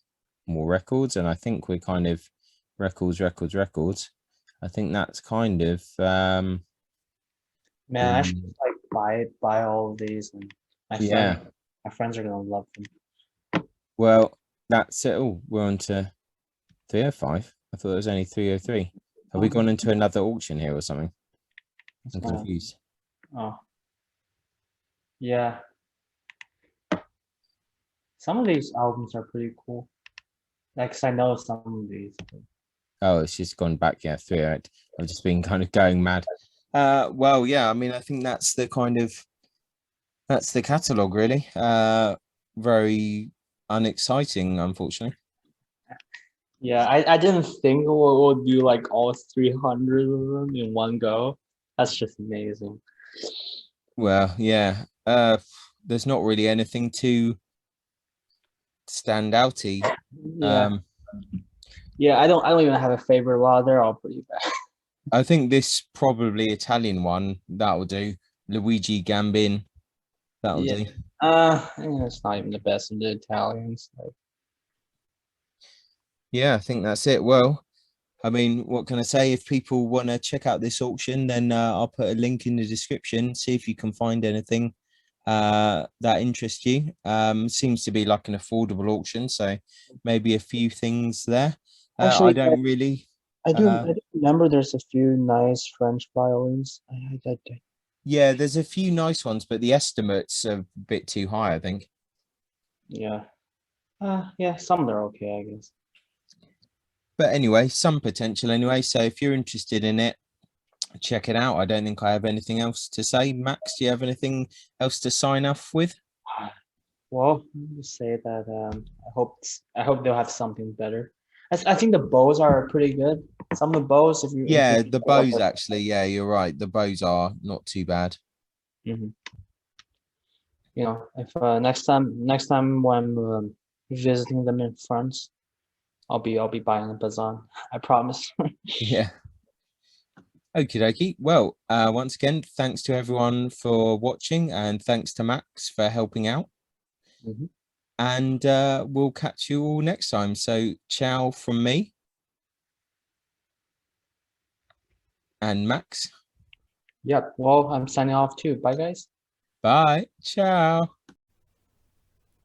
More records, and I think we're kind of records. I think that's kind of Man, I should like buy all of these, and my friends are gonna love them. Well, that's it. Oh, we're on to 305. I thought it was only 303. Have we gone into another auction here or something? I'm confused. Oh, yeah. Some of these albums are pretty cool. Like, 'cause I know some of these. Oh, it's just gone back. Yeah, 308. I've just been kind of going mad. Well, yeah, I mean, I think that's the catalog, really. Very unexciting, unfortunately. Yeah, I didn't think we'll do like all 300 of them in one go. That's just amazing. Well, yeah. There's not really anything too standouty. Yeah. Yeah, I don't even have a favorite. Well, they're all pretty bad. I think this probably Italian one that will do. Luigi Gambin, that'll do. It's not even the best of the Italians. Like, yeah, I think that's it. Well, I mean, what can I say? If people want to check out this auction, then I'll put a link in the description. See if you can find anything that interests you. Seems to be like an affordable auction, so maybe a few things there. Actually, I don't really. I do remember there's a few nice French violins. Yeah, there's a few nice ones, but the estimates are a bit too high, I think. Yeah. Yeah, some are okay, I guess. But anyway, some potential anyway. So if you're interested in it, check it out. I don't think I have anything else to say. Max, do you have anything else to sign off with? Well, let me say that I hope they'll have something better. I think the bows are pretty good. Some of the bows, if you Yeah, include the bows actually. Yeah, you're right. The bows are not too bad. Mhm. You know, if next time when visiting them in France, I'll be buying a Bazan. I promise. Yeah. Okie dokie. Well, once again, thanks to everyone for watching and thanks to Max for helping out. Mhm. And we'll catch you all next time. So, ciao from me and Max. Yep. Well, I'm signing off too. Bye, guys. Bye. Ciao.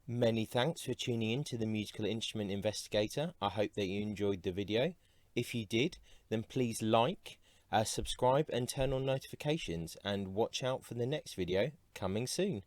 Many thanks for tuning in to the Musical Instrument Investigator. I hope that you enjoyed the video. If you did, then please like, subscribe and turn on notifications and watch out for the next video coming soon.